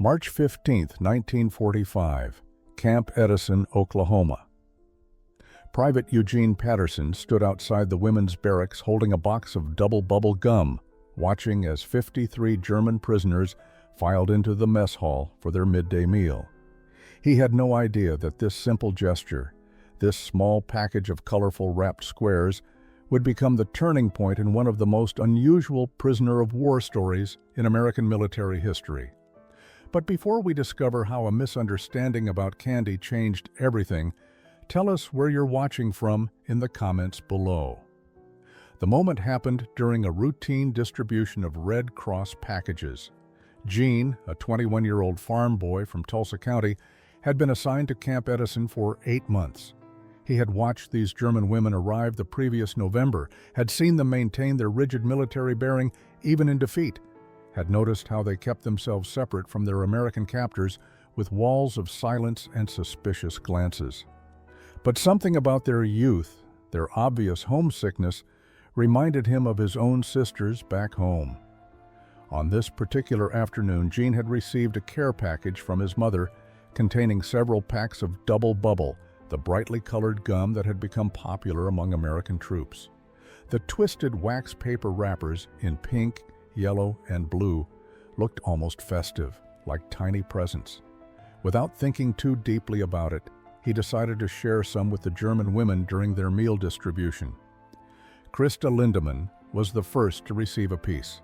March 15, 1945, Camp Edison, Oklahoma. Private Eugene Patterson stood outside the women's barracks holding a box of Dubble Bubble gum, watching as 53 German prisoners filed into the mess hall for their midday meal. He had no idea that this simple gesture, this small package of colorful wrapped squares, would become the turning point in one of the most unusual prisoner of war stories in American military history. But before we discover how a misunderstanding about candy changed everything, tell us where you're watching from in the comments below. The moment happened during a routine distribution of Red Cross packages. Gene, a 21-year-old farm boy from Tulsa County, had been assigned to Camp Edison for 8 months. He had watched these German women arrive the previous November, had seen them maintain their rigid military bearing even in defeat, had noticed how they kept themselves separate from their American captors with walls of silence and suspicious glances. But something about their youth, their obvious homesickness, reminded him of his own sisters back home. On this particular afternoon, Gene had received a care package from his mother containing several packs of Dubble Bubble, the brightly colored gum that had become popular among American troops. The twisted wax paper wrappers in pink, yellow, and blue looked almost festive, like tiny presents. Without thinking too deeply about it, he decided to share some with the German women during their meal distribution. Christa Lindemann was the first to receive a piece.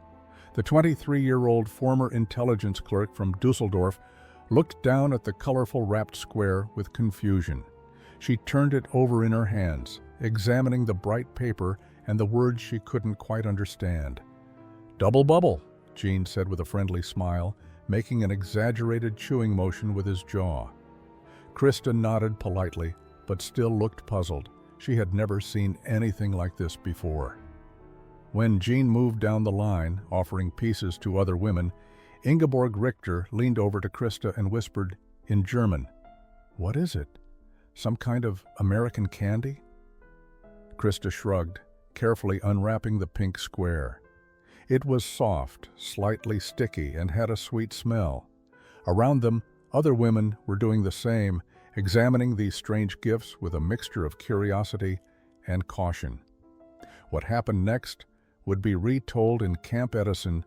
The 23-year-old former intelligence clerk from Dusseldorf looked down at the colorful wrapped square with confusion. She turned it over in her hands, examining the bright paper and the words she couldn't quite understand. "Dubble Bubble," Gene said with a friendly smile, making an exaggerated chewing motion with his jaw. Christa nodded politely, but still looked puzzled. She had never seen anything like this before. When Gene moved down the line, offering pieces to other women, Ingeborg Richter leaned over to Christa and whispered in German, "What is it? Some kind of American candy?" Christa shrugged, carefully unwrapping the pink square. It was soft, slightly sticky, and had a sweet smell. Around them, other women were doing the same, examining these strange gifts with a mixture of curiosity and caution. What happened next would be retold in Camp Edison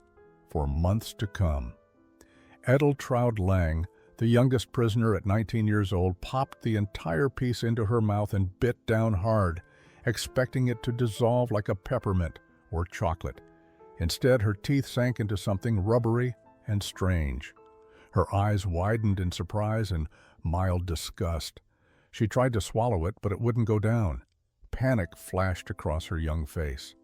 for months to come. Edeltraud Lang, the youngest prisoner at 19 years old, popped the entire piece into her mouth and bit down hard, expecting it to dissolve like a peppermint or chocolate. Instead, her teeth sank into something rubbery and strange. Her eyes widened in surprise and mild disgust. She tried to swallow it, but it wouldn't go down. Panic flashed across her young face.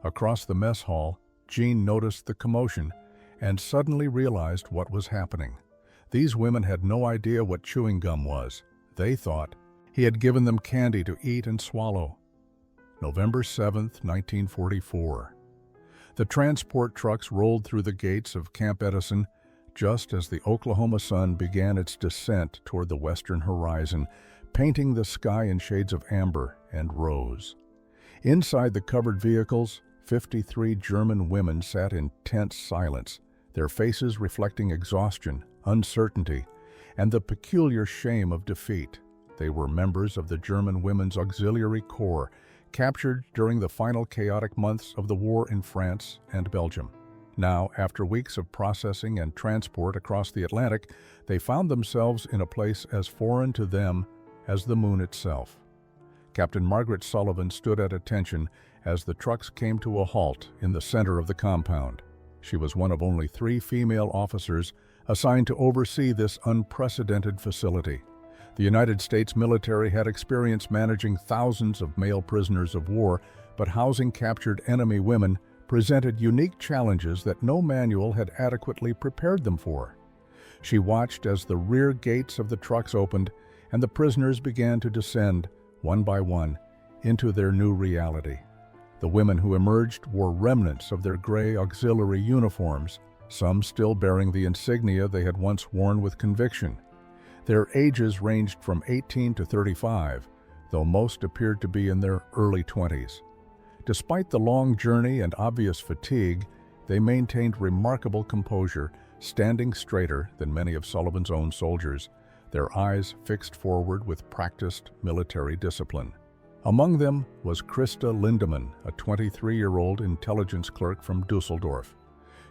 Across the mess hall, Gene noticed the commotion and suddenly realized what was happening. These women had no idea what chewing gum was. They thought he had given them candy to eat and swallow. November 7, 1944. The transport trucks rolled through the gates of Camp Edison just as the Oklahoma sun began its descent toward the western horizon, painting the sky in shades of amber and rose. Inside the covered vehicles, 53 German women sat in tense silence, their faces reflecting exhaustion, uncertainty, and the peculiar shame of defeat. They were members of the German Women's Auxiliary Corps, captured during the final chaotic months of the war in France and Belgium. Now, after weeks of processing and transport across the Atlantic, they found themselves in a place as foreign to them as the moon itself. Captain Margaret Sullivan stood at attention as the trucks came to a halt in the center of the compound. She was one of only 3 female officers assigned to oversee this unprecedented facility. The United States military had experience managing thousands of male prisoners of war, but housing captured enemy women presented unique challenges that no manual had adequately prepared them for. She watched as the rear gates of the trucks opened and the prisoners began to descend, one by one, into their new reality. The women who emerged wore remnants of their gray auxiliary uniforms, some still bearing the insignia they had once worn with conviction. Their ages ranged from 18 to 35, though most appeared to be in their early 20s. Despite the long journey and obvious fatigue, they maintained remarkable composure, standing straighter than many of Sullivan's own soldiers, their eyes fixed forward with practiced military discipline. Among them was Christa Lindemann, a 23-year-old intelligence clerk from Dusseldorf.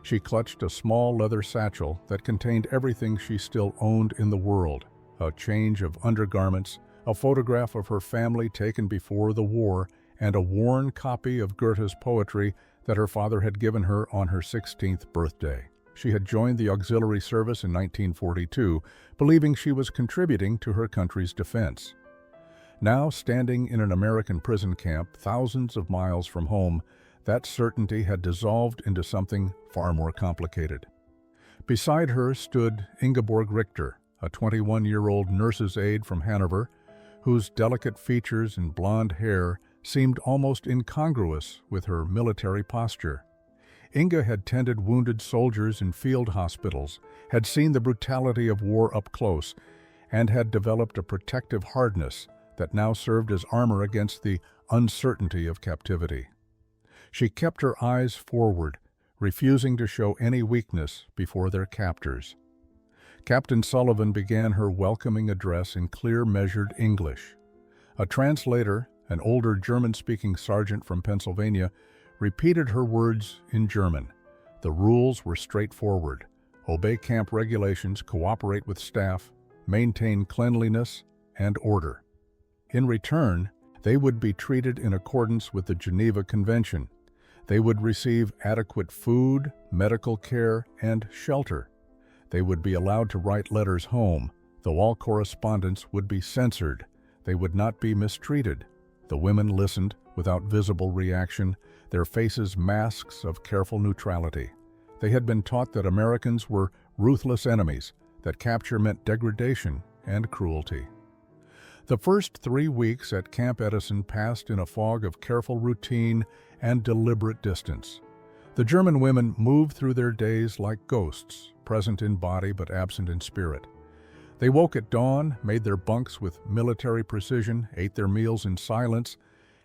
She clutched a small leather satchel that contained everything she still owned in the world: a change of undergarments, a photograph of her family taken before the war, and a worn copy of Goethe's poetry that her father had given her on her 16th birthday. She had joined the auxiliary service in 1942, believing she was contributing to her country's defense. Now, standing in an American prison camp thousands of miles from home, that certainty had dissolved into something far more complicated. Beside her stood Ingeborg Richter, a 21-year-old nurse's aide from Hanover, whose delicate features and blonde hair seemed almost incongruous with her military posture. Inga had tended wounded soldiers in field hospitals, had seen the brutality of war up close, and had developed a protective hardness that now served as armor against the uncertainty of captivity. She kept her eyes forward, refusing to show any weakness before their captors. Captain Sullivan began her welcoming address in clear, measured English. A translator, an older German-speaking sergeant from Pennsylvania, repeated her words in German. The rules were straightforward: obey camp regulations, cooperate with staff, maintain cleanliness and order. In return, they would be treated in accordance with the Geneva Convention. They would receive adequate food, medical care, and shelter. They would be allowed to write letters home, though all correspondence would be censored. They would not be mistreated. The women listened without visible reaction, their faces masks of careful neutrality. They had been taught that Americans were ruthless enemies, that capture meant degradation and cruelty. The first 3 weeks at Camp Edison passed in a fog of careful routine and deliberate distance. The German women moved through their days like ghosts, present in body but absent in spirit. They woke at dawn, made their bunks with military precision, ate their meals in silence,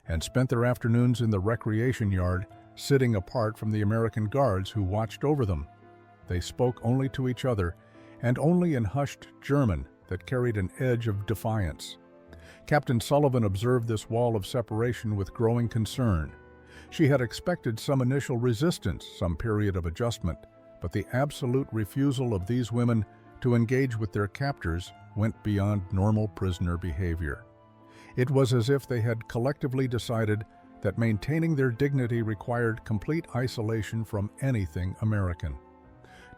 and spent their afternoons in the recreation yard, sitting apart from the American guards who watched over them. They spoke only to each other, and only in hushed German that carried an edge of defiance. Captain Sullivan observed this wall of separation with growing concern. She had expected some initial resistance, some period of adjustment, but the absolute refusal of these women to engage with their captors went beyond normal prisoner behavior. It was as if they had collectively decided that maintaining their dignity required complete isolation from anything American.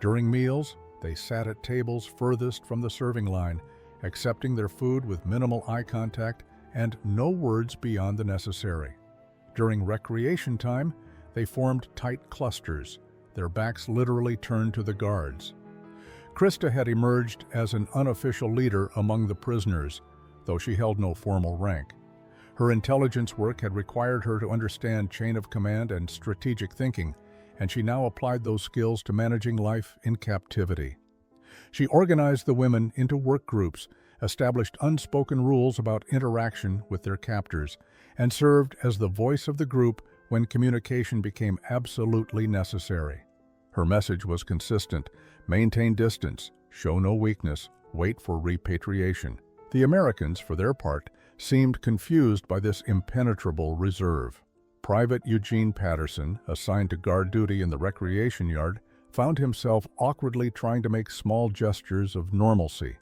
During meals, they sat at tables furthest from the serving line, accepting their food with minimal eye contact and no words beyond the necessary. During recreation time, they formed tight clusters, their backs literally turned to the guards. Christa had emerged as an unofficial leader among the prisoners, though she held no formal rank. Her intelligence work had required her to understand chain of command and strategic thinking, and she now applied those skills to managing life in captivity. She organized the women into work groups, established unspoken rules about interaction with their captors, and served as the voice of the group when communication became absolutely necessary. Her message was consistent: maintain distance, show no weakness, wait for repatriation. The Americans, for their part, seemed confused by this impenetrable reserve. Private Eugene Patterson, assigned to guard duty in the recreation yard, found himself awkwardly trying to make small gestures of normalcy.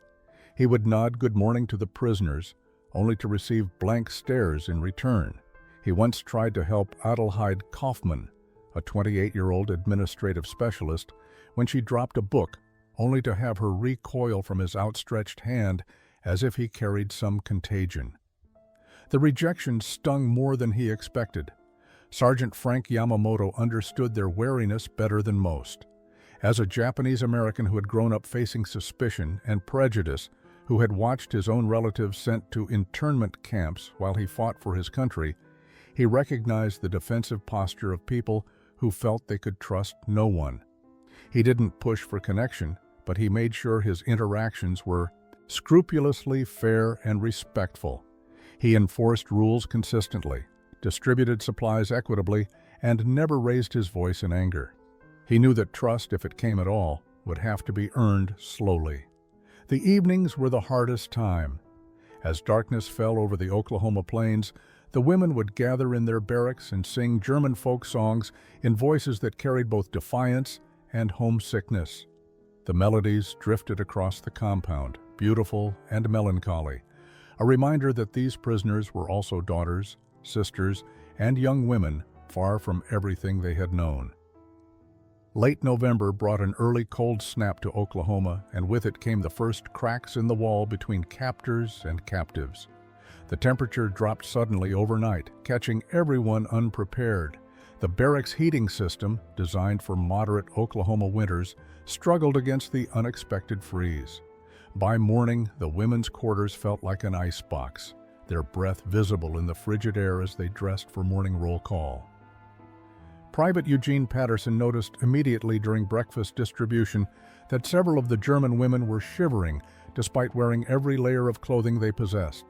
He would nod good morning to the prisoners, only to receive blank stares in return. He once tried to help Adelheid Kaufmann, a 28-year-old administrative specialist, when she dropped a book, only to have her recoil from his outstretched hand as if he carried some contagion. The rejection stung more than he expected. Sergeant Frank Yamamoto understood their wariness better than most. As a Japanese-American who had grown up facing suspicion and prejudice, who had watched his own relatives sent to internment camps while he fought for his country, he recognized the defensive posture of people who felt they could trust no one. He didn't push for connection, but he made sure his interactions were scrupulously fair and respectful. He enforced rules consistently, distributed supplies equitably, and never raised his voice in anger. He knew that trust, if it came at all, would have to be earned slowly. The evenings were the hardest time. As darkness fell over the Oklahoma plains, the women would gather in their barracks and sing German folk songs in voices that carried both defiance and homesickness. The melodies drifted across the compound, beautiful and melancholy, a reminder that these prisoners were also daughters, sisters, and young women far from everything they had known. Late November brought an early cold snap to Oklahoma, and with it came the first cracks in the wall between captors and captives. The temperature dropped suddenly overnight, catching everyone unprepared. The barracks heating system, designed for moderate Oklahoma winters, struggled against the unexpected freeze. By morning, the women's quarters felt like an icebox, their breath visible in the frigid air as they dressed for morning roll call. Private Eugene Patterson noticed immediately during breakfast distribution that several of the German women were shivering despite wearing every layer of clothing they possessed.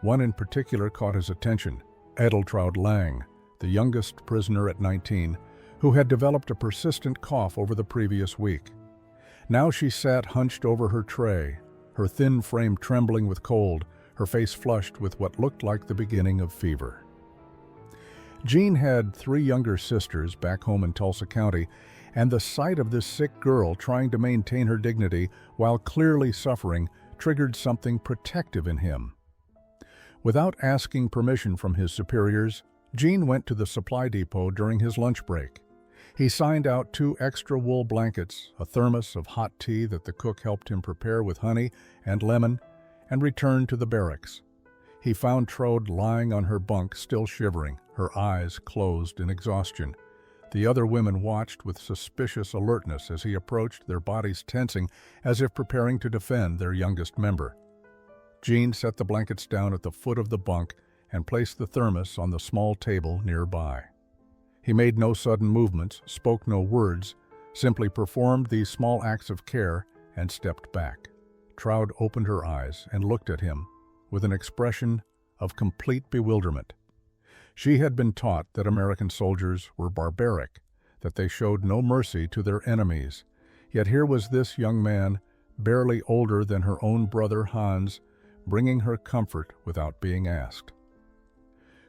One in particular caught his attention, Edeltraud Lang, the youngest prisoner at 19, who had developed a persistent cough over the previous week. Now she sat hunched over her tray, her thin frame trembling with cold, her face flushed with what looked like the beginning of fever. Jean had 3 younger sisters back home in Tulsa County, and the sight of this sick girl trying to maintain her dignity while clearly suffering triggered something protective in him. Without asking permission from his superiors, Jean went to the supply depot during his lunch break. He signed out 2 extra wool blankets, a thermos of hot tea that the cook helped him prepare with honey and lemon, and returned to the barracks. He found Trude lying on her bunk, still shivering, her eyes closed in exhaustion. The other women watched with suspicious alertness as he approached, their bodies tensing as if preparing to defend their youngest member. Jean set the blankets down at the foot of the bunk and placed the thermos on the small table nearby. He made no sudden movements, spoke no words, simply performed these small acts of care and stepped back. Trude opened her eyes and looked at him with an expression of complete bewilderment. She had been taught that American soldiers were barbaric, that they showed no mercy to their enemies. Yet here was this young man, barely older than her own brother Hans, bringing her comfort without being asked.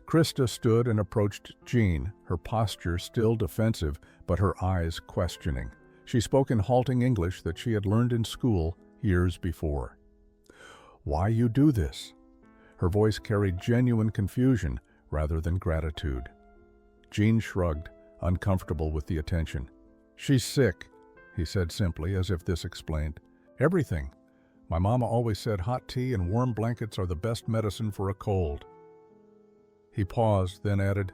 Krista stood and approached Jean, her posture still defensive, but her eyes questioning. She spoke in halting English that she had learned in school years before. "Why you do this?" Her voice carried genuine confusion rather than gratitude. Jean shrugged, uncomfortable with the attention. "She's sick," he said simply, as if this explained everything. "My mama always said hot tea and warm blankets are the best medicine for a cold." He paused, then added,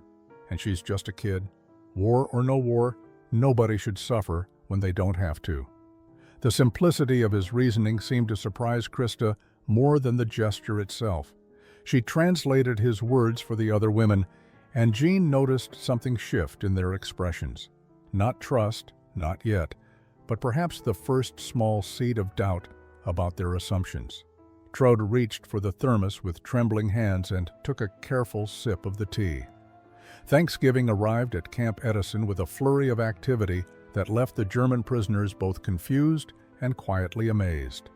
"And she's just a kid. War or no war, nobody should suffer when they don't have to." The simplicity of his reasoning seemed to surprise Krista more than the gesture itself. She translated his words for the other women, and Jean noticed something shift in their expressions. Not trust, not yet, but perhaps the first small seed of doubt about their assumptions. Trude reached for the thermos with trembling hands and took a careful sip of the tea. Thanksgiving arrived at Camp Edison with a flurry of activity that left the German prisoners both confused and quietly amazed.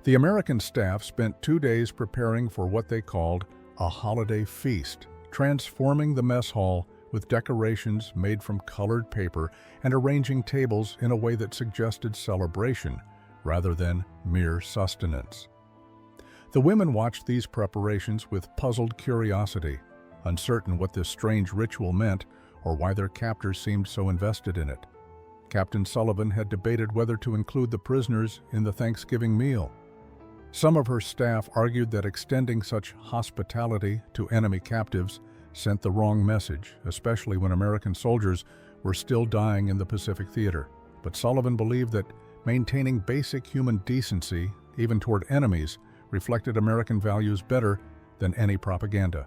The American staff spent 2 days preparing for what they called a holiday feast, transforming the mess hall with decorations made from colored paper and arranging tables in a way that suggested celebration rather than mere sustenance. The women watched these preparations with puzzled curiosity, uncertain what this strange ritual meant or why their captors seemed so invested in it. Captain Sullivan had debated whether to include the prisoners in the Thanksgiving meal. Some of her staff argued that extending such hospitality to enemy captives sent the wrong message, especially when American soldiers were still dying in the Pacific Theater. But Sullivan believed that maintaining basic human decency, even toward enemies, reflected American values better than any propaganda.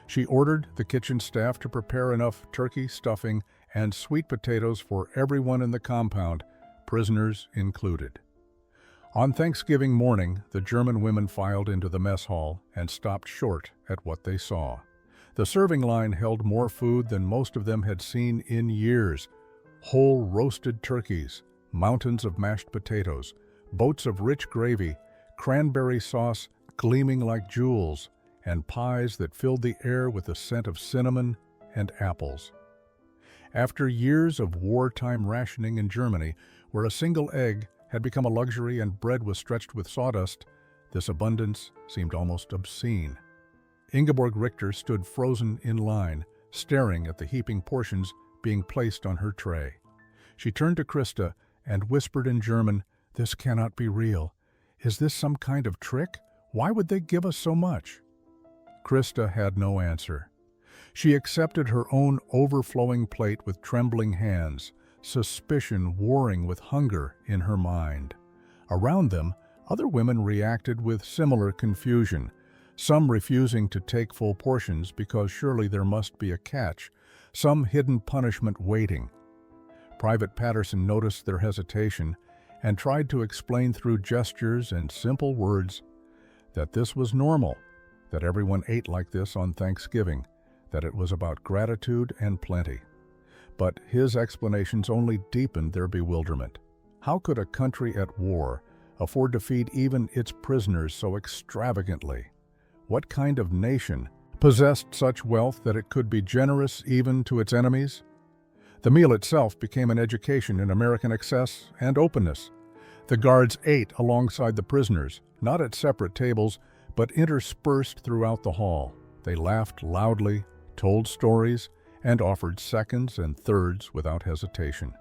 She ordered the kitchen staff to prepare enough turkey, stuffing, and sweet potatoes for everyone in the compound, prisoners included. On Thanksgiving morning, the German women filed into the mess hall and stopped short at what they saw. The serving line held more food than most of them had seen in years. Whole roasted turkeys, mountains of mashed potatoes, boats of rich gravy, cranberry sauce gleaming like jewels, and pies that filled the air with the scent of cinnamon and apples. After years of wartime rationing in Germany, where a single egg had become a luxury and bread was stretched with sawdust, this abundance seemed almost obscene. Ingeborg Richter stood frozen in line, staring at the heaping portions being placed on her tray. She turned to Krista and whispered in German, "This cannot be real. Is this some kind of trick? Why would they give us so much?" Krista had no answer. She accepted her own overflowing plate with trembling hands, suspicion warring with hunger in her mind. Around them, other women reacted with similar confusion, some refusing to take full portions because surely there must be a catch, some hidden punishment waiting. Private Patterson noticed their hesitation and tried to explain through gestures and simple words that this was normal, that everyone ate like this on Thanksgiving, that it was about gratitude and plenty. But his explanations only deepened their bewilderment. How could a country at war afford to feed even its prisoners so extravagantly? What kind of nation possessed such wealth that it could be generous even to its enemies? The meal itself became an education in American excess and openness. The guards ate alongside the prisoners, not at separate tables, but interspersed throughout the hall. They laughed loudly, told stories, and offered seconds and thirds without hesitation.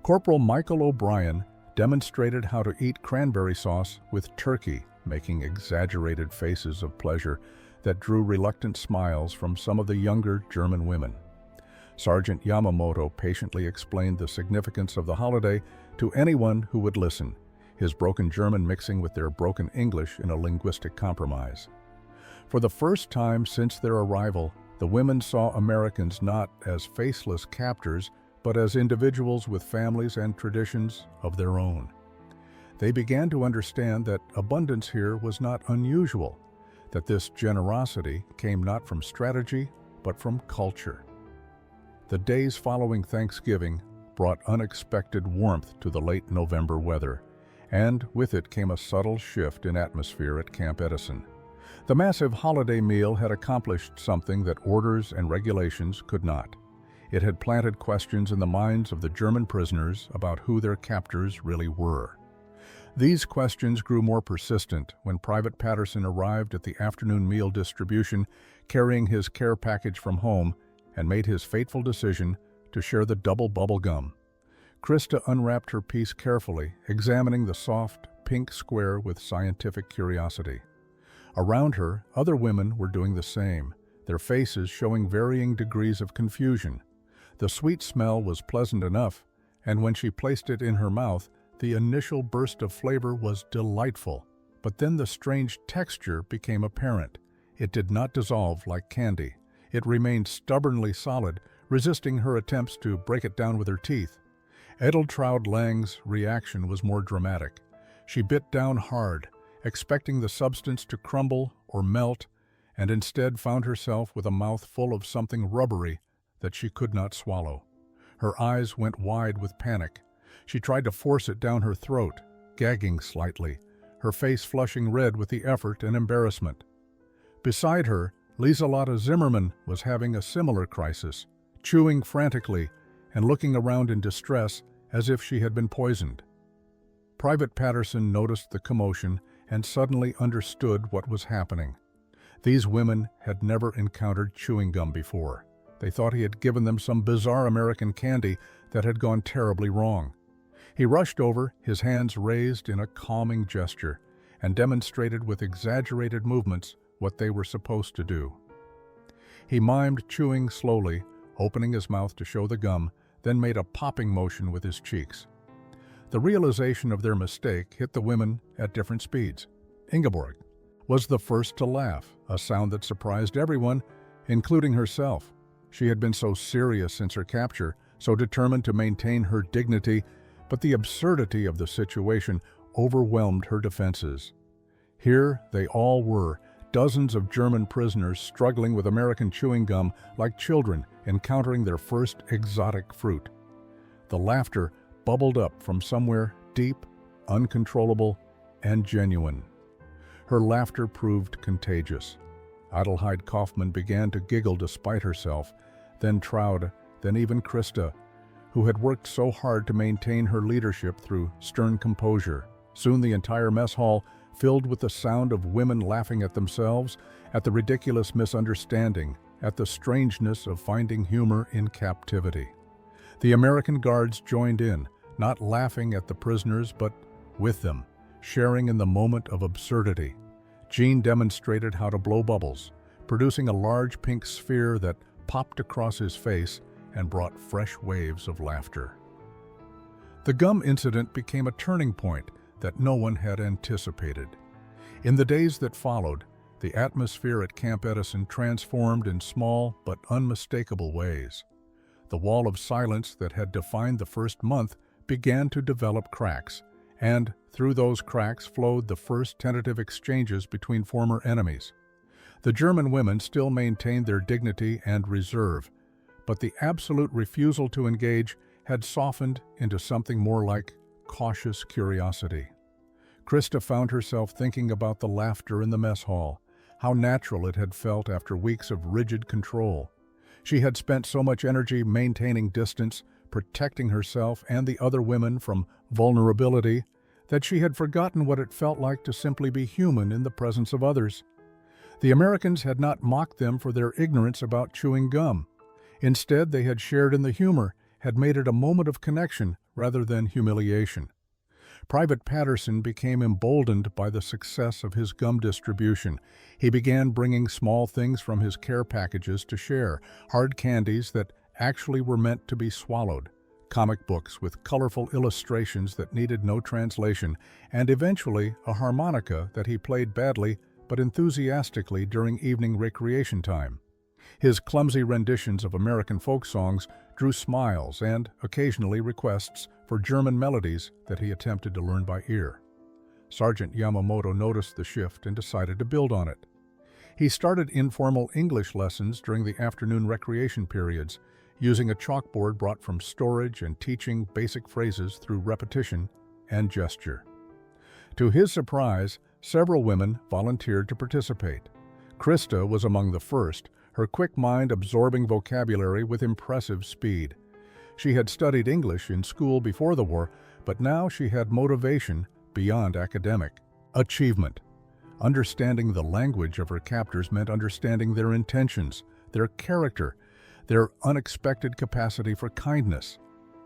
Corporal Michael O'Brien demonstrated how to eat cranberry sauce with turkey, making exaggerated faces of pleasure that drew reluctant smiles from some of the younger German women. Sergeant Yamamoto patiently explained the significance of the holiday to anyone who would listen, his broken German mixing with their broken English in a linguistic compromise. For the first time since their arrival, the women saw Americans not as faceless captors, but as individuals with families and traditions of their own. They began to understand that abundance here was not unusual, that this generosity came not from strategy, but from culture. The days following Thanksgiving brought unexpected warmth to the late November weather, and with it came a subtle shift in atmosphere at Camp Edison. The massive holiday meal had accomplished something that orders and regulations could not. It had planted questions in the minds of the German prisoners about who their captors really were. These questions grew more persistent when Private Patterson arrived at the afternoon meal distribution, carrying his care package from home, and made his fateful decision to share the Dubble Bubble gum. Krista unwrapped her piece carefully, examining the soft, pink square with scientific curiosity. Around her, other women were doing the same, their faces showing varying degrees of confusion. The sweet smell was pleasant enough, and when she placed it in her mouth, the initial burst of flavor was delightful. But then the strange texture became apparent. It did not dissolve like candy. It remained stubbornly solid, resisting her attempts to break it down with her teeth. Edeltraud Lang's reaction was more dramatic. She bit down hard, expecting the substance to crumble or melt, and instead found herself with a mouth full of something rubbery that she could not swallow. Her eyes went wide with panic. She tried to force it down her throat, gagging slightly, her face flushing red with the effort and embarrassment. Beside her, Lieselotte Zimmermann was having a similar crisis, chewing frantically and looking around in distress as if she had been poisoned. Private Patterson noticed the commotion and suddenly understood what was happening. These women had never encountered chewing gum before. They thought he had given them some bizarre American candy that had gone terribly wrong. He rushed over, his hands raised in a calming gesture, and demonstrated with exaggerated movements what they were supposed to do. He mimed chewing slowly, opening his mouth to show the gum, then made a popping motion with his cheeks. The realization of their mistake hit the women at different speeds. Ingeborg was the first to laugh, a sound that surprised everyone, including herself. She had been so serious since her capture, so determined to maintain her dignity, but the absurdity of the situation overwhelmed her defenses. Here they all were, dozens of German prisoners struggling with American chewing gum like children encountering their first exotic fruit. The laughter bubbled up from somewhere deep, uncontrollable, and genuine. Her laughter proved contagious. Adelheid Kaufman began to giggle despite herself, then Traud, then even Krista, who had worked so hard to maintain her leadership through stern composure. Soon the entire mess hall filled with the sound of women laughing at themselves, at the ridiculous misunderstanding, at the strangeness of finding humor in captivity. The American guards joined in, not laughing at the prisoners, but with them, sharing in the moment of absurdity. Jean demonstrated how to blow bubbles, producing a large pink sphere that popped across his face and brought fresh waves of laughter. The gum incident became a turning point that no one had anticipated. In the days that followed, the atmosphere at Camp Edison transformed in small but unmistakable ways. The wall of silence that had defined the first month began to develop cracks, and through those cracks flowed the first tentative exchanges between former enemies. The German women still maintained their dignity and reserve, but the absolute refusal to engage had softened into something more like cautious curiosity. Krista found herself thinking about the laughter in the mess hall, how natural it had felt after weeks of rigid control. She had spent so much energy maintaining distance, protecting herself and the other women from vulnerability, that she had forgotten what it felt like to simply be human in the presence of others. The Americans had not mocked them for their ignorance about chewing gum. Instead, they had shared in the humor, had made it a moment of connection rather than humiliation. Private Patterson became emboldened by the success of his gum distribution. He began bringing small things from his care packages to share, hard candies that actually were meant to be swallowed, comic books with colorful illustrations that needed no translation, and eventually a harmonica that he played badly but enthusiastically during evening recreation time. His clumsy renditions of American folk songs drew smiles and, occasionally, requests for German melodies that he attempted to learn by ear. Sergeant Yamamoto noticed the shift and decided to build on it. He started informal English lessons during the afternoon recreation periods, using a chalkboard brought from storage and teaching basic phrases through repetition and gesture. To his surprise, several women volunteered to participate. Krista was among the first, her quick mind absorbing vocabulary with impressive speed. She had studied English in school before the war, but now she had motivation beyond academic achievement. Understanding the language of her captors meant understanding their intentions, their character, their unexpected capacity for kindness.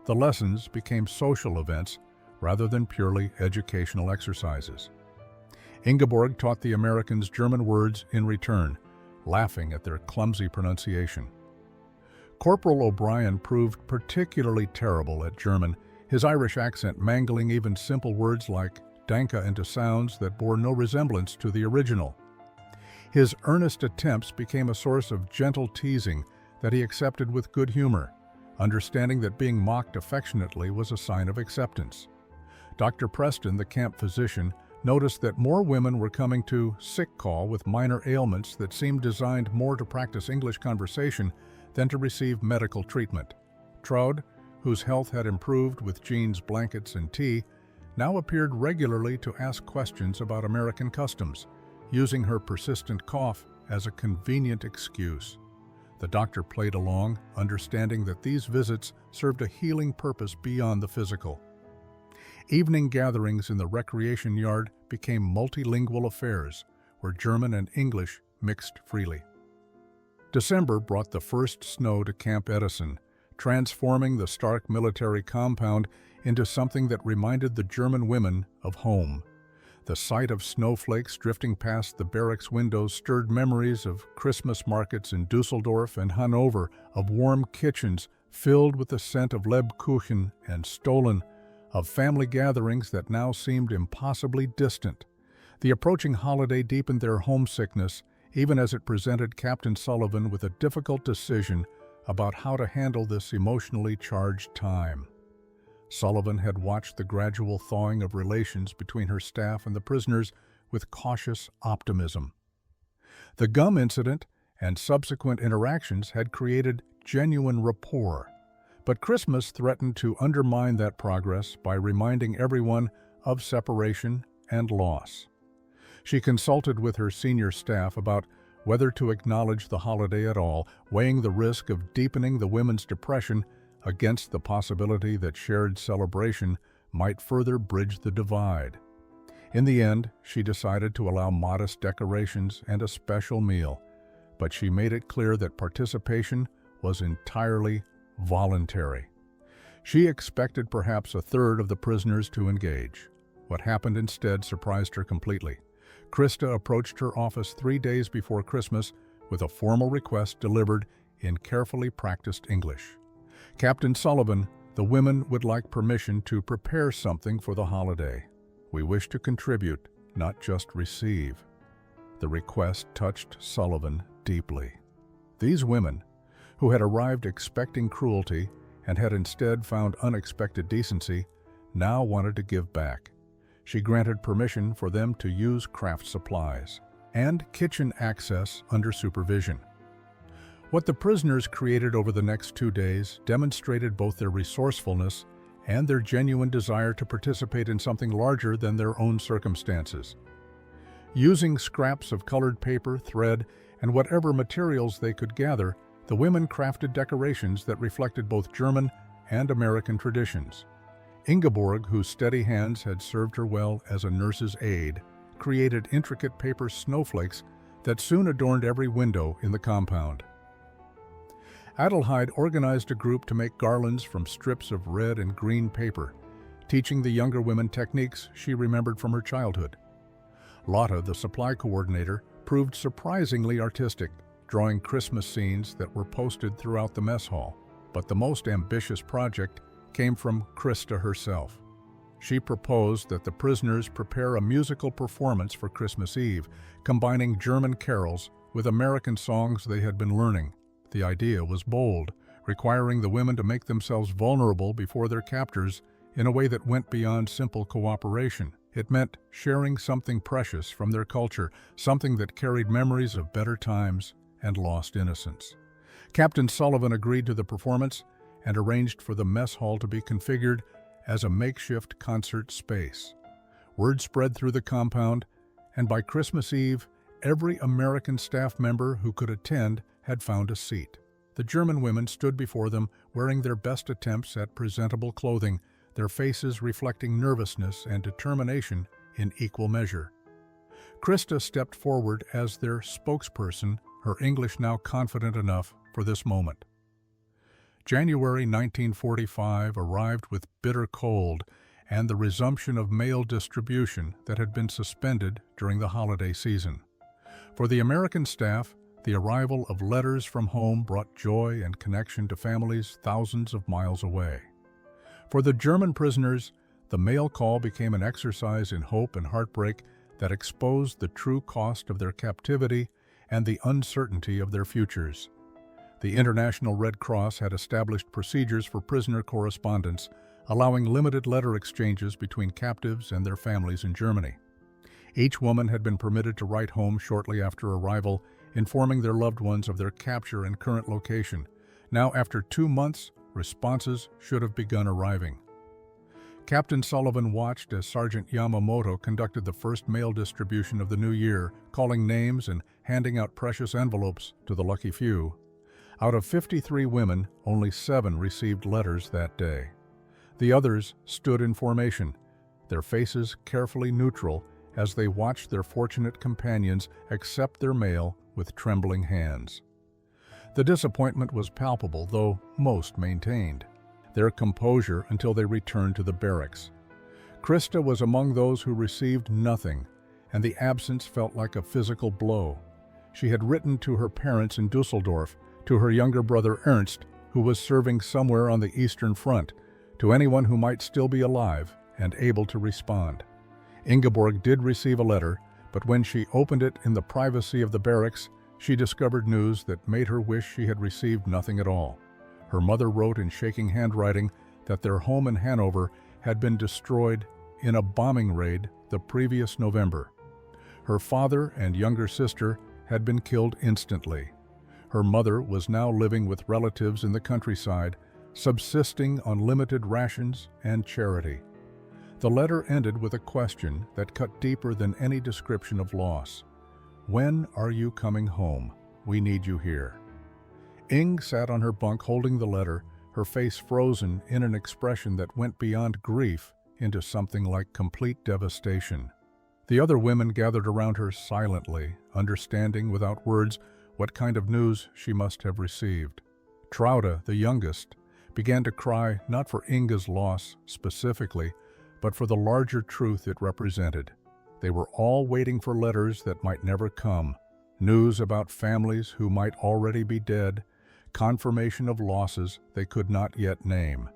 The lessons became social events rather than purely educational exercises. Ingeborg taught the Americans German words in return, laughing at their clumsy pronunciation. Corporal O'Brien proved particularly terrible at German, his Irish accent mangling even simple words like danke into sounds that bore no resemblance to the original. His earnest attempts became a source of gentle teasing that he accepted with good humor, understanding that being mocked affectionately was a sign of acceptance. Dr. Preston, the camp physician, noticed that more women were coming to sick call with minor ailments that seemed designed more to practice English conversation than to receive medical treatment. Traud, whose health had improved with Jean's blankets and tea, now appeared regularly to ask questions about American customs, using her persistent cough as a convenient excuse. The doctor played along, understanding that these visits served a healing purpose beyond the physical. Evening gatherings in the recreation yard became multilingual affairs, where German and English mixed freely. December brought the first snow to Camp Edison, transforming the stark military compound into something that reminded the German women of home. The sight of snowflakes drifting past the barracks windows stirred memories of Christmas markets in Dusseldorf and Hanover, of warm kitchens filled with the scent of Lebkuchen and Stollen, of family gatherings that now seemed impossibly distant. The approaching holiday deepened their homesickness, even as it presented Captain Sullivan with a difficult decision about how to handle this emotionally charged time. Sullivan had watched the gradual thawing of relations between her staff and the prisoners with cautious optimism. The gum incident and subsequent interactions had created genuine rapport, But Christmas threatened to undermine that progress by reminding everyone of separation and loss. She consulted with her senior staff about whether to acknowledge the holiday at all, weighing the risk of deepening the women's depression against the possibility that shared celebration might further bridge the divide. In the end, she decided to allow modest decorations and a special meal, but she made it clear that participation was entirely voluntary. She expected perhaps a third of the prisoners to engage. What happened instead surprised her completely. Krista approached her office 3 days before Christmas with a formal request delivered in carefully practiced English. "Captain Sullivan, the women would like permission to prepare something for the holiday. We wish to contribute, not just receive." The request touched Sullivan deeply. These women, who had arrived expecting cruelty and had instead found unexpected decency, now wanted to give back. She granted permission for them to use craft supplies and kitchen access under supervision. What the prisoners created over the next 2 days demonstrated both their resourcefulness and their genuine desire to participate in something larger than their own circumstances. Using scraps of colored paper, thread, and whatever materials they could gather, the women crafted decorations that reflected both German and American traditions. Ingeborg, whose steady hands had served her well as a nurse's aide, created intricate paper snowflakes that soon adorned every window in the compound. Adelheid organized a group to make garlands from strips of red and green paper, teaching the younger women techniques she remembered from her childhood. Lotta, the supply coordinator, proved surprisingly artistic, drawing Christmas scenes that were posted throughout the mess hall. But the most ambitious project came from Krista herself. She proposed that the prisoners prepare a musical performance for Christmas Eve, combining German carols with American songs they had been learning. The idea was bold, requiring the women to make themselves vulnerable before their captors in a way that went beyond simple cooperation. It meant sharing something precious from their culture, something that carried memories of better times and lost innocence. Captain Sullivan agreed to the performance and arranged for the mess hall to be configured as a makeshift concert space. Word spread through the compound, and by Christmas Eve, every American staff member who could attend had found a seat. The German women stood before them wearing their best attempts at presentable clothing, their faces reflecting nervousness and determination in equal measure. Krista stepped forward as their spokesperson, her English now confident enough for this moment. January 1945 arrived with bitter cold and the resumption of mail distribution that had been suspended during the holiday season. For the American staff, the arrival of letters from home brought joy and connection to families thousands of miles away. For the German prisoners, the mail call became an exercise in hope and heartbreak that exposed the true cost of their captivity and the uncertainty of their futures. The International Red Cross had established procedures for prisoner correspondence, allowing limited letter exchanges between captives and their families in Germany. Each woman had been permitted to write home shortly after arrival, informing their loved ones of their capture and current location. Now, after 2 months, responses should have begun arriving. Captain Sullivan watched as Sergeant Yamamoto conducted the first mail distribution of the new year, calling names and handing out precious envelopes to the lucky few. Out of 53 women, only 7 received letters that day. The others stood in formation, their faces carefully neutral as they watched their fortunate companions accept their mail with trembling hands. The disappointment was palpable, though most maintained their composure until they returned to the barracks. Krista was among those who received nothing, and the absence felt like a physical blow. She had written to her parents in Dusseldorf, to her younger brother Ernst, who was serving somewhere on the Eastern Front, to anyone who might still be alive and able to respond. Ingeborg did receive a letter, but when she opened it in the privacy of the barracks, she discovered news that made her wish she had received nothing at all. Her mother wrote in shaking handwriting that their home in Hanover had been destroyed in a bombing raid the previous November. Her father and younger sister had been killed instantly. Her mother was now living with relatives in the countryside, subsisting on limited rations and charity. The letter ended with a question that cut deeper than any description of loss. "When are you coming home? We need you here." Ing sat on her bunk holding the letter, her face frozen in an expression that went beyond grief into something like complete devastation. The other women gathered around her silently, understanding without words what kind of news she must have received. Trauda, the youngest, began to cry not for Inga's loss specifically, but for the larger truth it represented. They were all waiting for letters that might never come, news about families who might already be dead, confirmation of losses they could not yet name.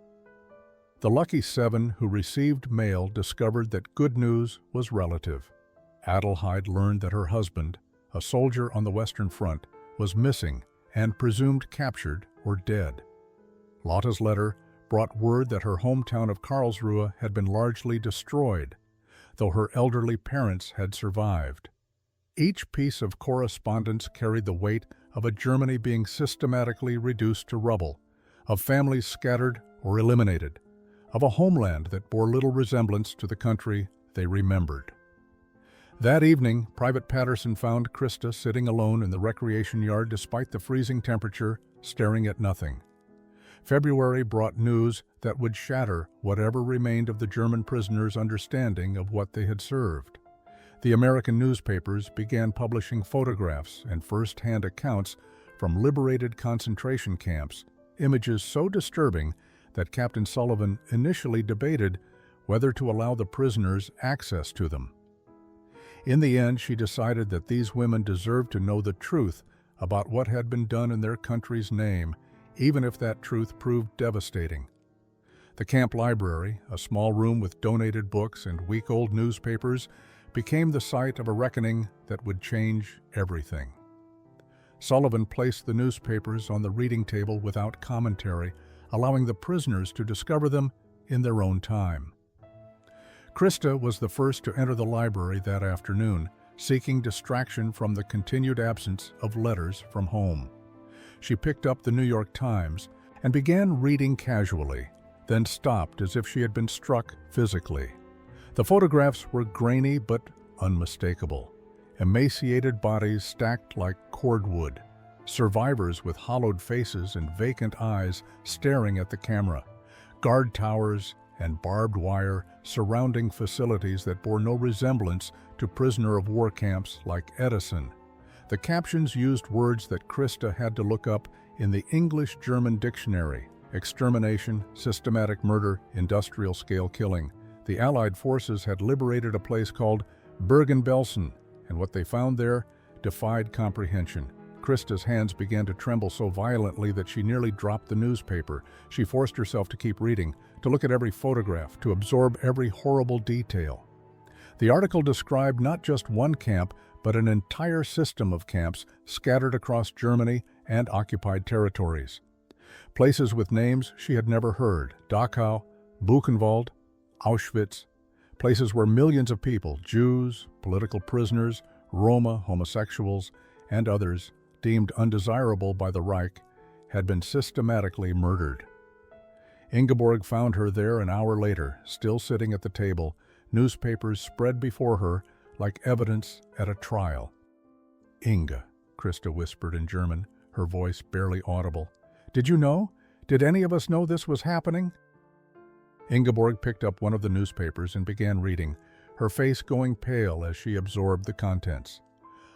The lucky 7 who received mail discovered that good news was relative. Adelheid learned that her husband, a soldier on the Western Front, was missing and presumed captured or dead. Lotta's letter brought word that her hometown of Karlsruhe had been largely destroyed, though her elderly parents had survived. Each piece of correspondence carried the weight of a Germany being systematically reduced to rubble, of families scattered or eliminated, of a homeland that bore little resemblance to the country they remembered. That evening, Private Patterson found Krista sitting alone in the recreation yard despite the freezing temperature, staring at nothing. February brought news that would shatter whatever remained of the German prisoners' understanding of what they had served. The American newspapers began publishing photographs and first-hand accounts from liberated concentration camps, images so disturbing that Captain Sullivan initially debated whether to allow the prisoners access to them. In the end, she decided that these women deserved to know the truth about what had been done in their country's name, even if that truth proved devastating. The camp library, a small room with donated books and week-old newspapers, became the site of a reckoning that would change everything. Sullivan placed the newspapers on the reading table without commentary, allowing the prisoners to discover them in their own time. Krista was the first to enter the library that afternoon, seeking distraction from the continued absence of letters from home. She picked up the New York Times and began reading casually, then stopped as if she had been struck physically. The photographs were grainy but unmistakable. Emaciated bodies stacked like cordwood, survivors with hollowed faces and vacant eyes staring at the camera, guard towers and barbed wire surrounding facilities that bore no resemblance to prisoner-of-war camps like Edison. The captions used words that Krista had to look up in the English-German dictionary: extermination, systematic murder, industrial-scale killing. The Allied forces had liberated a place called Bergen-Belsen, and what they found there defied comprehension. Krista's hands began to tremble so violently that she nearly dropped the newspaper. She forced herself to keep reading, to look at every photograph, to absorb every horrible detail. The article described not just one camp, but an entire system of camps scattered across Germany and occupied territories. Places with names she had never heard: Dachau, Buchenwald, Auschwitz. Places where millions of people, Jews, political prisoners, Roma, homosexuals, and others deemed undesirable by the Reich, had been systematically murdered. Ingeborg found her there an hour later, still sitting at the table, newspapers spread before her like evidence at a trial. "Inga," Krista whispered in German, her voice barely audible. "Did you know? Did any of us know this was happening?" Ingeborg picked up one of the newspapers and began reading, her face going pale as she absorbed the contents.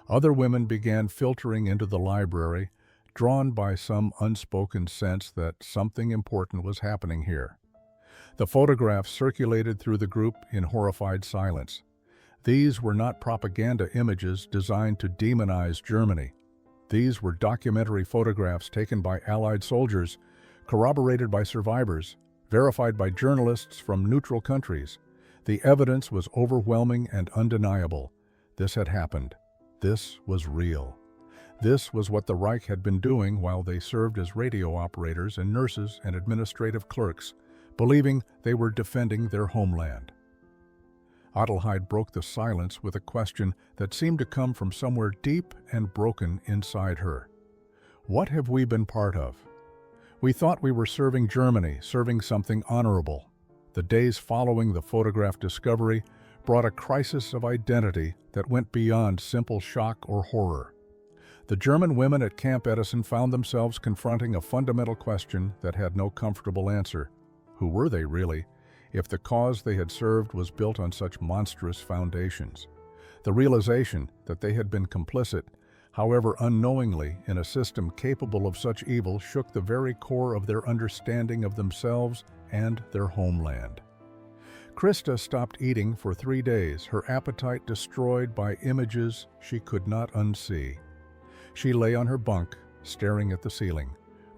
Other women began filtering into the library, drawn by some unspoken sense that something important was happening here. The photographs circulated through the group in horrified silence. These were not propaganda images designed to demonize Germany. These were documentary photographs taken by Allied soldiers, corroborated by survivors, verified by journalists from neutral countries. The evidence was overwhelming and undeniable. This had happened. This was real. This was what the Reich had been doing while they served as radio operators and nurses and administrative clerks, believing they were defending their homeland. Adelheid broke the silence with a question that seemed to come from somewhere deep and broken inside her. What have we been part of? We thought we were serving Germany, serving something honorable. The days following the photograph discovery brought a crisis of identity that went beyond simple shock or horror. The German women at Camp Edison found themselves confronting a fundamental question that had no comfortable answer. Who were they really, if the cause they had served was built on such monstrous foundations? The realization that they had been complicit, however unknowingly, in a system capable of such evil shook the very core of their understanding of themselves and their homeland. Krista stopped eating for 3 days, her appetite destroyed by images she could not unsee. She lay on her bunk, staring at the ceiling,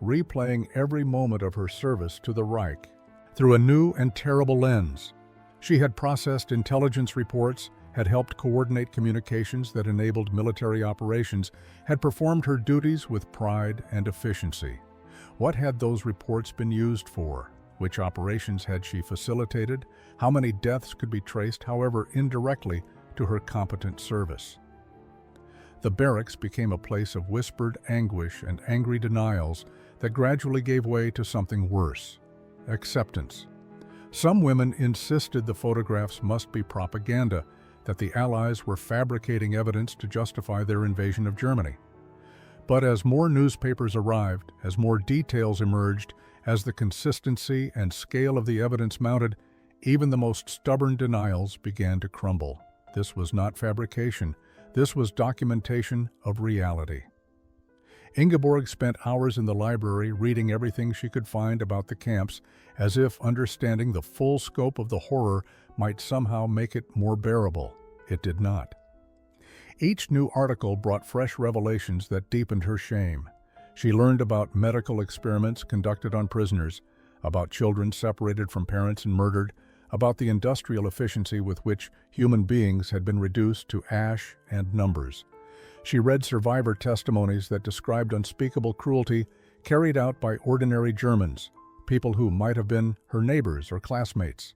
replaying every moment of her service to the Reich through a new and terrible lens. She had processed intelligence reports, had helped coordinate communications that enabled military operations, had performed her duties with pride and efficiency. What had those reports been used for? Which operations had she facilitated? How many deaths could be traced, however indirectly, to her competent service? The barracks became a place of whispered anguish and angry denials that gradually gave way to something worse: acceptance. Some women insisted the photographs must be propaganda, that the Allies were fabricating evidence to justify their invasion of Germany. But as more newspapers arrived, as more details emerged, as the consistency and scale of the evidence mounted, even the most stubborn denials began to crumble. This was not fabrication. This was documentation of reality. Ingeborg spent hours in the library reading everything she could find about the camps, as if understanding the full scope of the horror might somehow make it more bearable. It did not. Each new article brought fresh revelations that deepened her shame. She learned about medical experiments conducted on prisoners, about children separated from parents and murdered, about the industrial efficiency with which human beings had been reduced to ash and numbers. She read survivor testimonies that described unspeakable cruelty carried out by ordinary Germans, people who might have been her neighbors or classmates.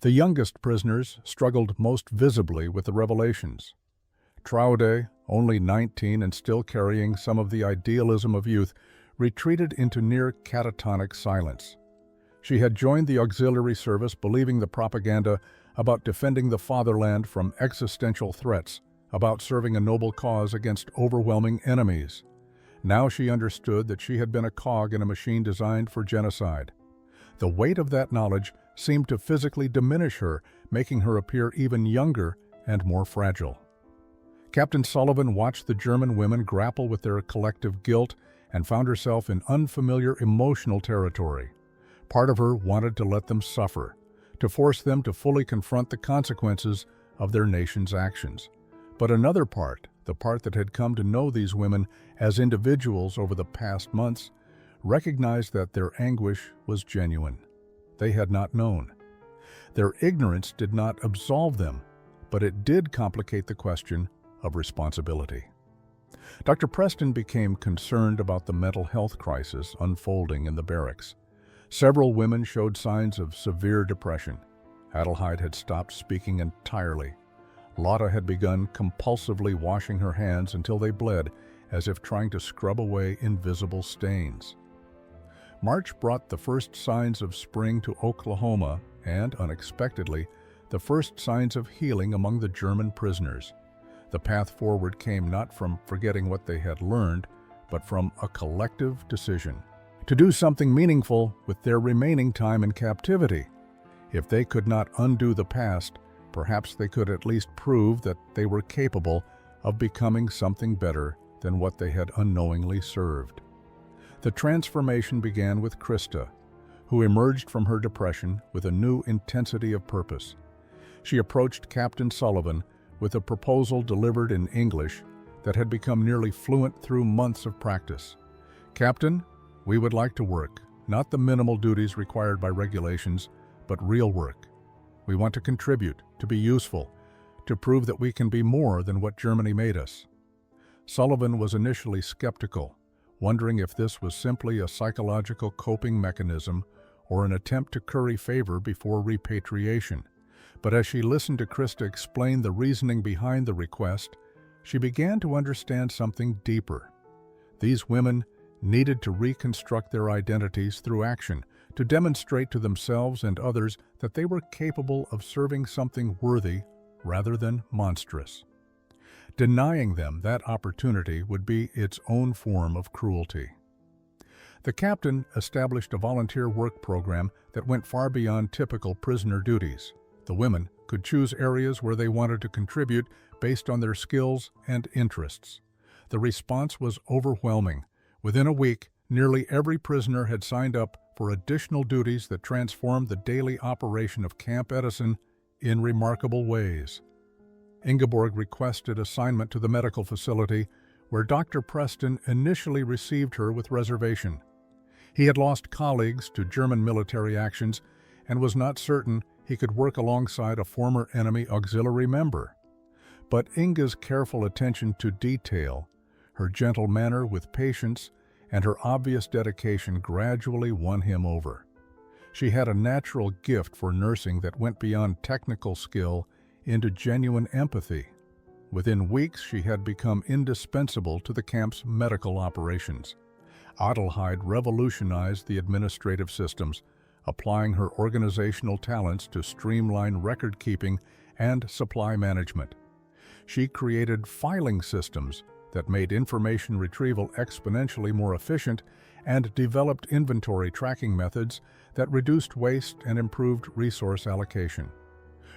The youngest prisoners struggled most visibly with the revelations. Traude, only 19 and still carrying some of the idealism of youth, retreated into near catatonic silence. She had joined the auxiliary service believing the propaganda about defending the fatherland from existential threats, about serving a noble cause against overwhelming enemies. Now she understood that she had been a cog in a machine designed for genocide. The weight of that knowledge seemed to physically diminish her, making her appear even younger and more fragile. Captain Sullivan watched the German women grapple with their collective guilt and found herself in unfamiliar emotional territory. Part of her wanted to let them suffer, to force them to fully confront the consequences of their nation's actions. But another part, the part that had come to know these women as individuals over the past months, recognized that their anguish was genuine. They had not known. Their ignorance did not absolve them, but it did complicate the question of responsibility. Dr. Preston became concerned about the mental health crisis unfolding in the barracks. Several women showed signs of severe depression. Adelheid had stopped speaking entirely. Lotta had begun compulsively washing her hands until they bled, as if trying to scrub away invisible stains. March brought the first signs of spring to Oklahoma and, unexpectedly, the first signs of healing among the German prisoners. The path forward came not from forgetting what they had learned, but from a collective decision to do something meaningful with their remaining time in captivity. If they could not undo the past, perhaps they could at least prove that they were capable of becoming something better than what they had unknowingly served. The transformation began with Krista, who emerged from her depression with a new intensity of purpose. She approached Captain Sullivan with a proposal delivered in English that had become nearly fluent through months of practice. "Captain, we would like to work, not the minimal duties required by regulations, but real work. We want to contribute, to be useful, to prove that we can be more than what Germany made us." Sullivan was initially skeptical, wondering if this was simply a psychological coping mechanism or an attempt to curry favor before repatriation. But as she listened to Krista explain the reasoning behind the request, she began to understand something deeper. These women needed to reconstruct their identities through action, to demonstrate to themselves and others that they were capable of serving something worthy rather than monstrous. Denying them that opportunity would be its own form of cruelty. The captain established a volunteer work program that went far beyond typical prisoner duties. The women could choose areas where they wanted to contribute based on their skills and interests. The response was overwhelming. Within a week, nearly every prisoner had signed up for additional duties that transformed the daily operation of Camp Edison in remarkable ways. Ingeborg requested assignment to the medical facility, where Dr. Preston initially received her with reservation. He had lost colleagues to German military actions and was not certain he could work alongside a former enemy auxiliary member. But Inge's careful attention to detail, her gentle manner with patients, and her obvious dedication gradually won him over. She had a natural gift for nursing that went beyond technical skill into genuine empathy. Within weeks, she had become indispensable to the camp's medical operations. Adelheid revolutionized the administrative systems, applying her organizational talents to streamline record-keeping and supply management. She created filing systems that made information retrieval exponentially more efficient and developed inventory tracking methods that reduced waste and improved resource allocation.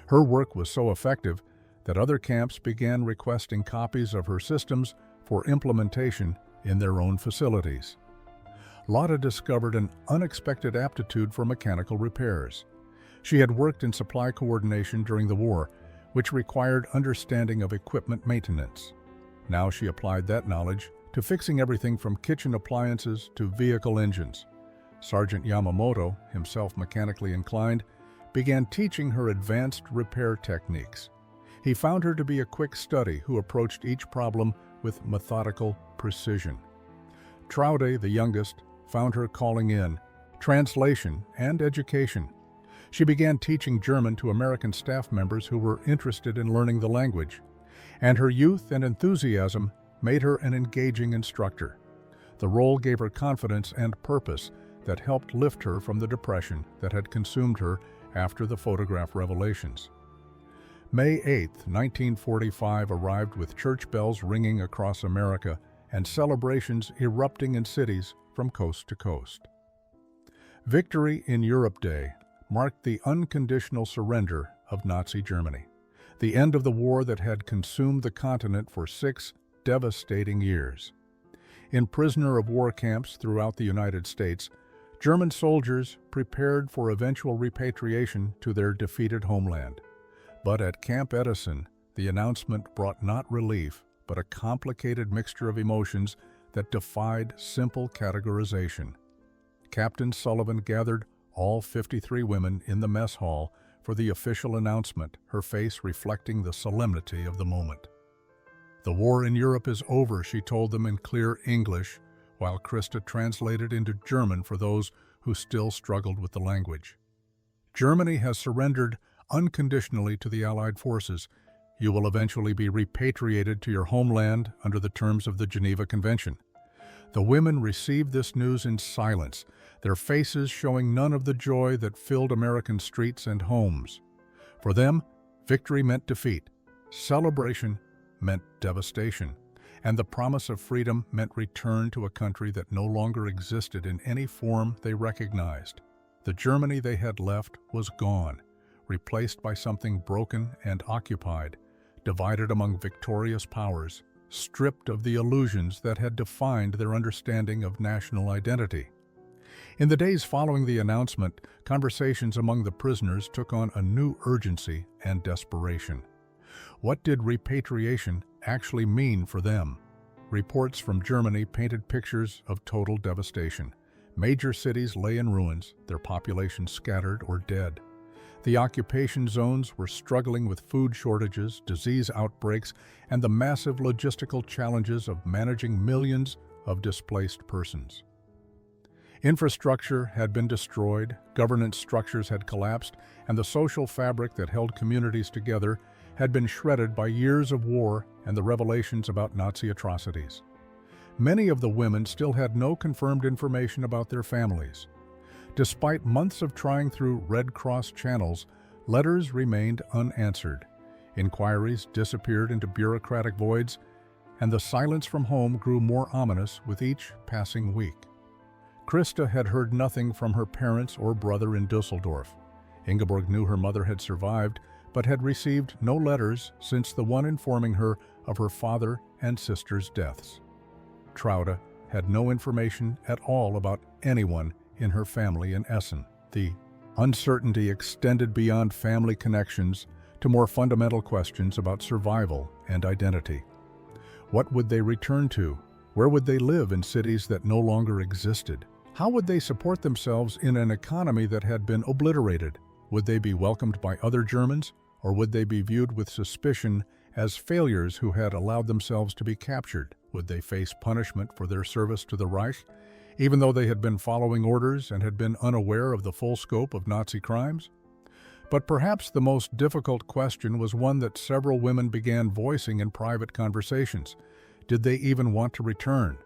Her work was so effective that other camps began requesting copies of her systems for implementation in their own facilities. Lotta discovered an unexpected aptitude for mechanical repairs. She had worked in supply coordination during the war, which required understanding of equipment maintenance. Now she applied that knowledge to fixing everything from kitchen appliances to vehicle engines. Sergeant Yamamoto, himself mechanically inclined, began teaching her advanced repair techniques. He found her to be a quick study who approached each problem with methodical precision. Traude, the youngest, found her calling in translation and education. She began teaching German to American staff members who were interested in learning the language, and her youth and enthusiasm made her an engaging instructor. The role gave her confidence and purpose that helped lift her from the depression that had consumed her after the photograph revelations. May 8, 1945 arrived with church bells ringing across America and celebrations erupting in cities from coast to coast. Victory in Europe Day marked the unconditional surrender of Nazi Germany, the end of the war that had consumed the continent for 6 devastating years. In prisoner of war camps throughout the United States, German soldiers prepared for eventual repatriation to their defeated homeland. But at Camp Edison, the announcement brought not relief, but a complicated mixture of emotions that defied simple categorization. Captain Sullivan gathered all 53 women in the mess hall for the official announcement, her face reflecting the solemnity of the moment. "The war in Europe is over," she told them in clear English, while Krista translated into German for those who still struggled with the language. "Germany has surrendered unconditionally to the Allied forces. You will eventually be repatriated to your homeland under the terms of the Geneva Convention." The women received this news in silence, their faces showing none of the joy that filled American streets and homes. For them, victory meant defeat, celebration meant devastation, and the promise of freedom meant return to a country that no longer existed in any form they recognized. The Germany they had left was gone, replaced by something broken and occupied, divided among victorious powers, stripped of the illusions that had defined their understanding of national identity. In the days following the announcement, conversations among the prisoners took on a new urgency and desperation. What did repatriation actually mean for them? Reports from Germany painted pictures of total devastation. Major cities lay in ruins, their populations scattered or dead. The occupation zones were struggling with food shortages, disease outbreaks, and the massive logistical challenges of managing millions of displaced persons. Infrastructure had been destroyed, governance structures had collapsed, and the social fabric that held communities together had been shredded by years of war and the revelations about Nazi atrocities. Many of the women still had no confirmed information about their families. Despite months of trying through Red Cross channels, letters remained unanswered. Inquiries disappeared into bureaucratic voids, and the silence from home grew more ominous with each passing week. Krista had heard nothing from her parents or brother in Dusseldorf. Ingeborg knew her mother had survived, but had received no letters since the one informing her of her father and sister's deaths. Traude had no information at all about anyone in her family in Essen. The uncertainty extended beyond family connections to more fundamental questions about survival and identity. What would they return to? Where would they live in cities that no longer existed? How would they support themselves in an economy that had been obliterated? Would they be welcomed by other Germans, or would they be viewed with suspicion as failures who had allowed themselves to be captured? Would they face punishment for their service to the Reich, even though they had been following orders and had been unaware of the full scope of Nazi crimes? But perhaps the most difficult question was one that several women began voicing in private conversations. Did they even want to return?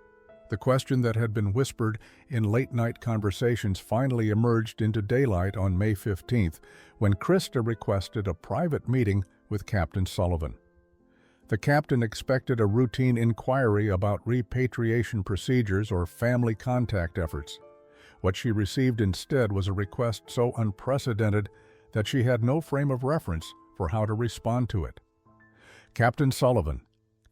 The question that had been whispered in late-night conversations finally emerged into daylight on May 15th, when Krista requested a private meeting with Captain Sullivan. The captain expected a routine inquiry about repatriation procedures or family contact efforts. What she received instead was a request so unprecedented that she had no frame of reference for how to respond to it. "Captain Sullivan,"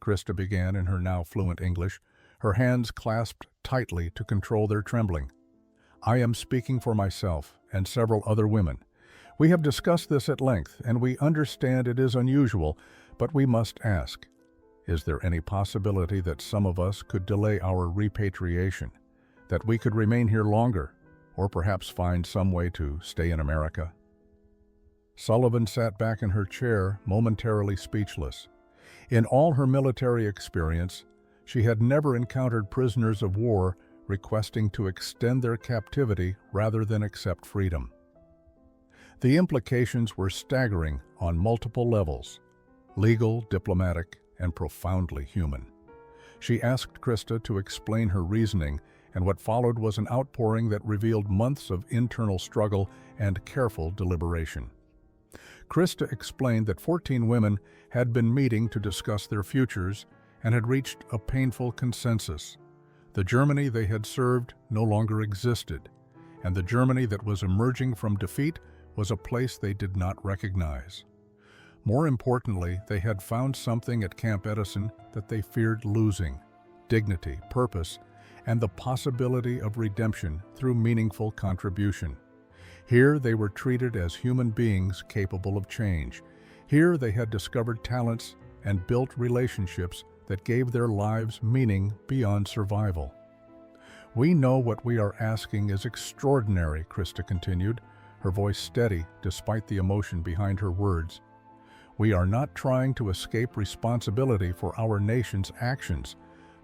Krista began in her now fluent English, her hands clasped tightly to control their trembling. "I am speaking for myself and several other women. We have discussed this at length, and we understand it is unusual, but we must ask, is there any possibility that some of us could delay our repatriation, that we could remain here longer, or perhaps find some way to stay in America?" Sullivan sat back in her chair, momentarily speechless. In all her military experience, she had never encountered prisoners of war requesting to extend their captivity rather than accept freedom. The implications were staggering on multiple levels: legal, diplomatic, and profoundly human. She asked Krista to explain her reasoning, and what followed was an outpouring that revealed months of internal struggle and careful deliberation. Krista explained that 14 women had been meeting to discuss their futures and had reached a painful consensus. The Germany they had served no longer existed, and the Germany that was emerging from defeat was a place they did not recognize. More importantly, they had found something at Camp Edison that they feared losing: dignity, purpose, and the possibility of redemption through meaningful contribution. Here they were treated as human beings capable of change. Here they had discovered talents and built relationships that gave their lives meaning beyond survival. "We know what we are asking is extraordinary," Krista continued, her voice steady despite the emotion behind her words. "We are not trying to escape responsibility for our nation's actions,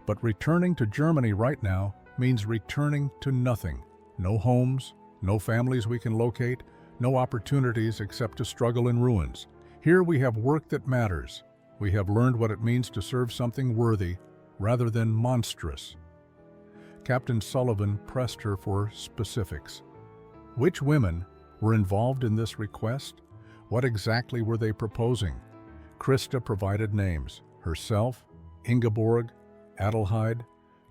but returning to Germany right now means returning to nothing. No homes, no families we can locate, no opportunities except to struggle in ruins. Here we have work that matters. We have learned what it means to serve something worthy rather than monstrous." Captain Sullivan pressed her for specifics. Which women were involved in this request? What exactly were they proposing? Krista provided names: herself, Ingeborg, Adelheid,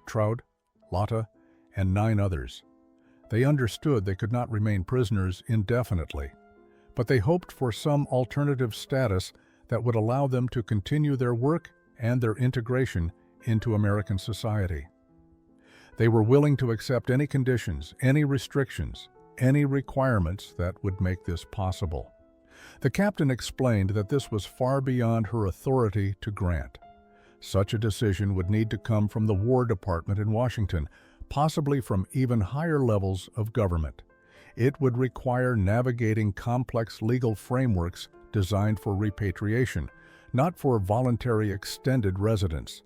Traude, Lotta, and 9 others. They understood they could not remain prisoners indefinitely, but they hoped for some alternative status that would allow them to continue their work and their integration into American society. They were willing to accept any conditions, any restrictions, any requirements that would make this possible. The captain explained that this was far beyond her authority to grant. Such a decision would need to come from the War Department in Washington, possibly from even higher levels of government. It would require navigating complex legal frameworks designed for repatriation, not for voluntary extended residence.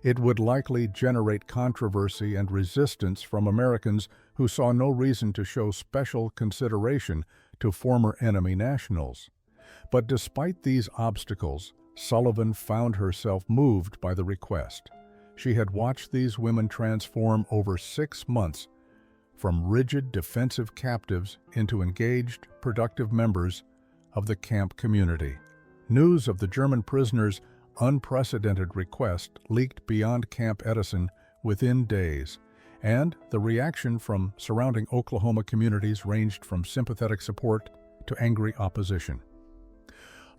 It would likely generate controversy and resistance from Americans who saw no reason to show special consideration to former enemy nationals. But despite these obstacles, Sullivan found herself moved by the request. She had watched these women transform over 6 months from rigid defensive captives into engaged, productive members of the camp community. News of the German prisoners' unprecedented request leaked beyond Camp Edison within days, and the reaction from surrounding Oklahoma communities ranged from sympathetic support to angry opposition.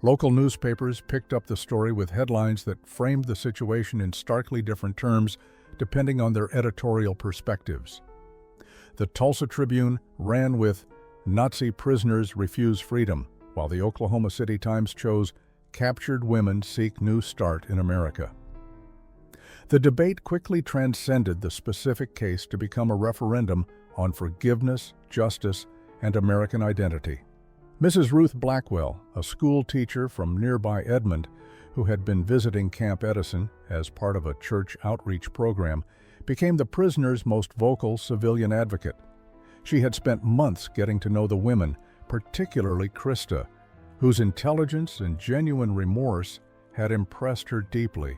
Local newspapers picked up the story with headlines that framed the situation in starkly different terms depending on their editorial perspectives. The Tulsa Tribune ran with "Nazi prisoners refuse freedom," while the Oklahoma City Times chose "Captured women seek new start in America." The debate quickly transcended the specific case to become a referendum on forgiveness, justice, and American identity. Mrs. Ruth Blackwell, a school teacher from nearby Edmond who had been visiting Camp Edison as part of a church outreach program, became the prisoners' most vocal civilian advocate. She had spent months getting to know the women, particularly Krista, whose intelligence and genuine remorse had impressed her deeply.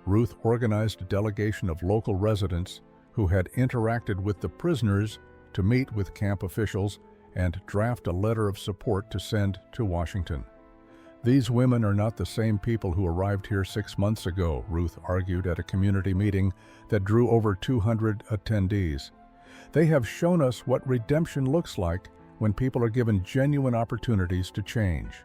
Ruth organized a delegation of local residents who had interacted with the prisoners to meet with camp officials and draft a letter of support to send to Washington. "These women are not the same people who arrived here 6 months ago," Ruth argued at a community meeting that drew over 200 attendees. "They have shown us what redemption looks like when people are given genuine opportunities to change.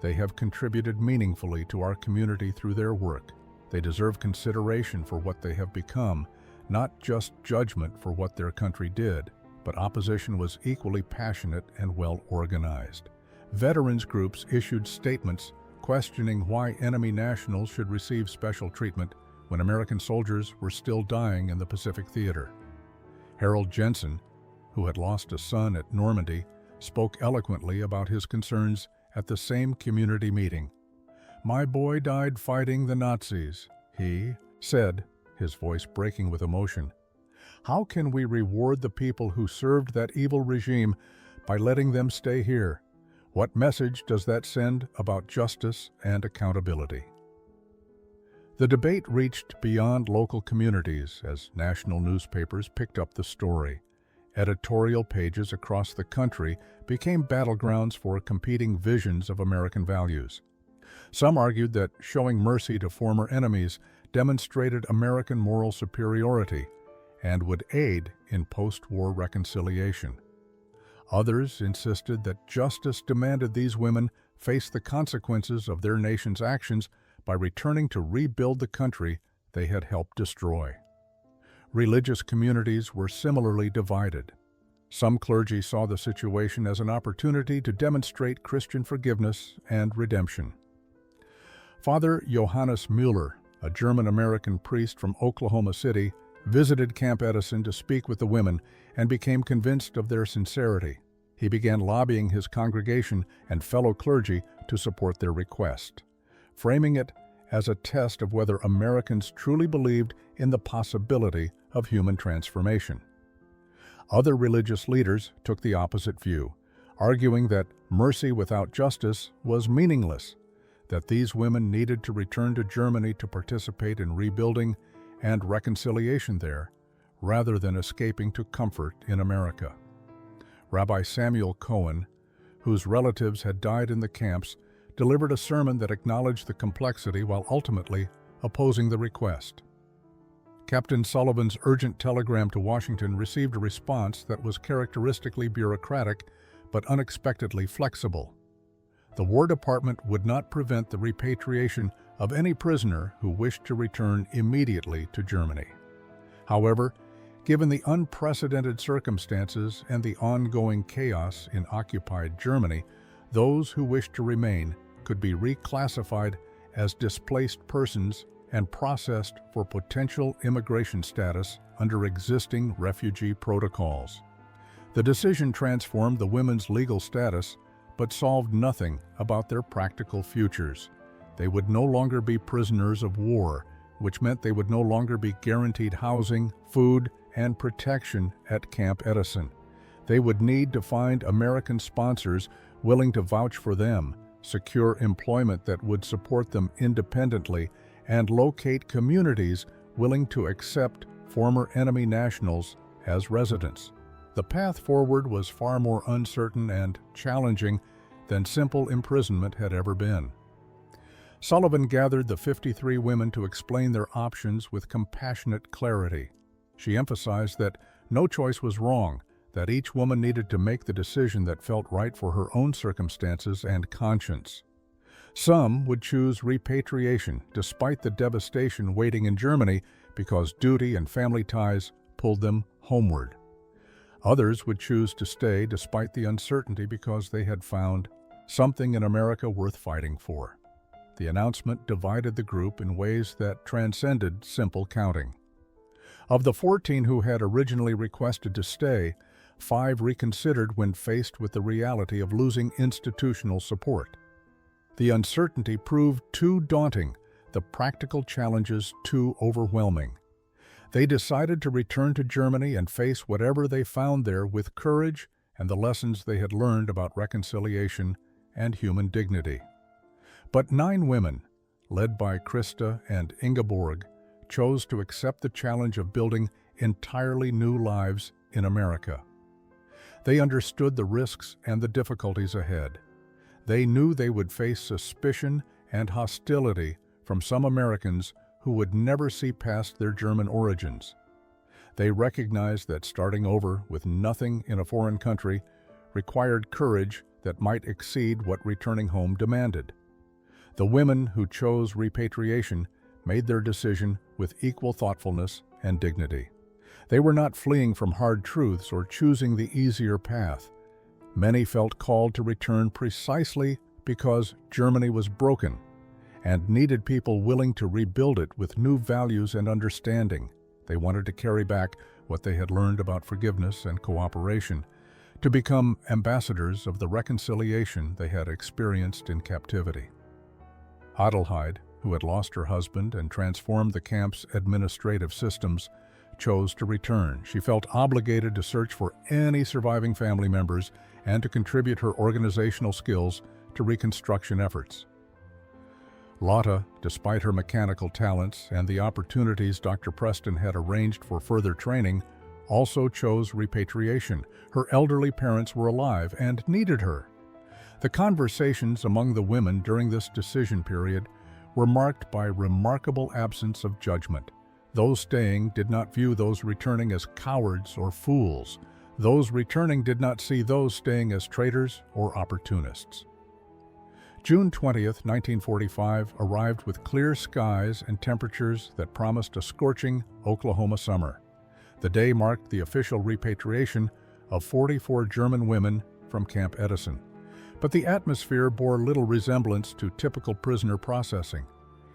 They have contributed meaningfully to our community through their work. They deserve consideration for what they have become, not just judgment for what their country did." But opposition was equally passionate and well organized. Veterans groups issued statements questioning why enemy nationals should receive special treatment when American soldiers were still dying in the Pacific Theater. Harold Jensen, who had lost a son at Normandy, spoke eloquently about his concerns at the same community meeting. "My boy died fighting the Nazis," he said, his voice breaking with emotion. "How can we reward the people who served that evil regime by letting them stay here? What message does that send about justice and accountability?" The debate reached beyond local communities as national newspapers picked up the story. Editorial pages across the country became battlegrounds for competing visions of American values. Some argued that showing mercy to former enemies demonstrated American moral superiority and would aid in post-war reconciliation. Others insisted that justice demanded these women face the consequences of their nation's actions by returning to rebuild the country they had helped destroy. Religious communities were similarly divided. Some clergy saw the situation as an opportunity to demonstrate Christian forgiveness and redemption. Father Johannes Mueller, a German-American priest from Oklahoma City, visited Camp Edison to speak with the women and became convinced of their sincerity. He began lobbying his congregation and fellow clergy to support their request, framing it as a test of whether Americans truly believed in the possibility of human transformation. Other religious leaders took the opposite view, arguing that mercy without justice was meaningless, that these women needed to return to Germany to participate in rebuilding and reconciliation there, rather than escaping to comfort in America. Rabbi Samuel Cohen, whose relatives had died in the camps, delivered a sermon that acknowledged the complexity while ultimately opposing the request. Captain Sullivan's urgent telegram to Washington received a response that was characteristically bureaucratic but unexpectedly flexible. The War Department would not prevent the repatriation of any prisoner who wished to return immediately to Germany. However, given the unprecedented circumstances and the ongoing chaos in occupied Germany, those who wished to remain could be reclassified as displaced persons and processed for potential immigration status under existing refugee protocols. The decision transformed the women's legal status, but solved nothing about their practical futures. They would no longer be prisoners of war, which meant they would no longer be guaranteed housing, food, and protection at Camp Edison. They would need to find American sponsors willing to vouch for them, secure employment that would support them independently, and locate communities willing to accept former enemy nationals as residents. The path forward was far more uncertain and challenging than simple imprisonment had ever been. Sullivan gathered the 53 women to explain their options with compassionate clarity. She emphasized that no choice was wrong, that each woman needed to make the decision that felt right for her own circumstances and conscience. Some would choose repatriation despite the devastation waiting in Germany because duty and family ties pulled them homeward. Others would choose to stay despite the uncertainty because they had found something in America worth fighting for. The announcement divided the group in ways that transcended simple counting. Of the 14 who had originally requested to stay, 5 reconsidered when faced with the reality of losing institutional support. The uncertainty proved too daunting, the practical challenges too overwhelming. They decided to return to Germany and face whatever they found there with courage and the lessons they had learned about reconciliation and human dignity. But 9 women, led by Krista and Ingeborg, chose to accept the challenge of building entirely new lives in America. They understood the risks and the difficulties ahead. They knew they would face suspicion and hostility from some Americans who would never see past their German origins. They recognized that starting over with nothing in a foreign country required courage that might exceed what returning home demanded. The women who chose repatriation made their decision with equal thoughtfulness and dignity. They were not fleeing from hard truths or choosing the easier path. Many felt called to return precisely because Germany was broken and needed people willing to rebuild it with new values and understanding. They wanted to carry back what they had learned about forgiveness and cooperation, to become ambassadors of the reconciliation they had experienced in captivity. Adelheid, who had lost her husband and transformed the camp's administrative systems, chose to return. She felt obligated to search for any surviving family members and to contribute her organizational skills to reconstruction efforts. Lotta, despite her mechanical talents and the opportunities Dr. Preston had arranged for further training, also chose repatriation. Her elderly parents were alive and needed her. The conversations among the women during this decision period were marked by remarkable absence of judgment. Those staying did not view those returning as cowards or fools. Those returning did not see those staying as traitors or opportunists. June 20th, 1945 arrived with clear skies and temperatures that promised a scorching Oklahoma summer. The day marked the official repatriation of 44 German women from Camp Edison. But the atmosphere bore little resemblance to typical prisoner processing.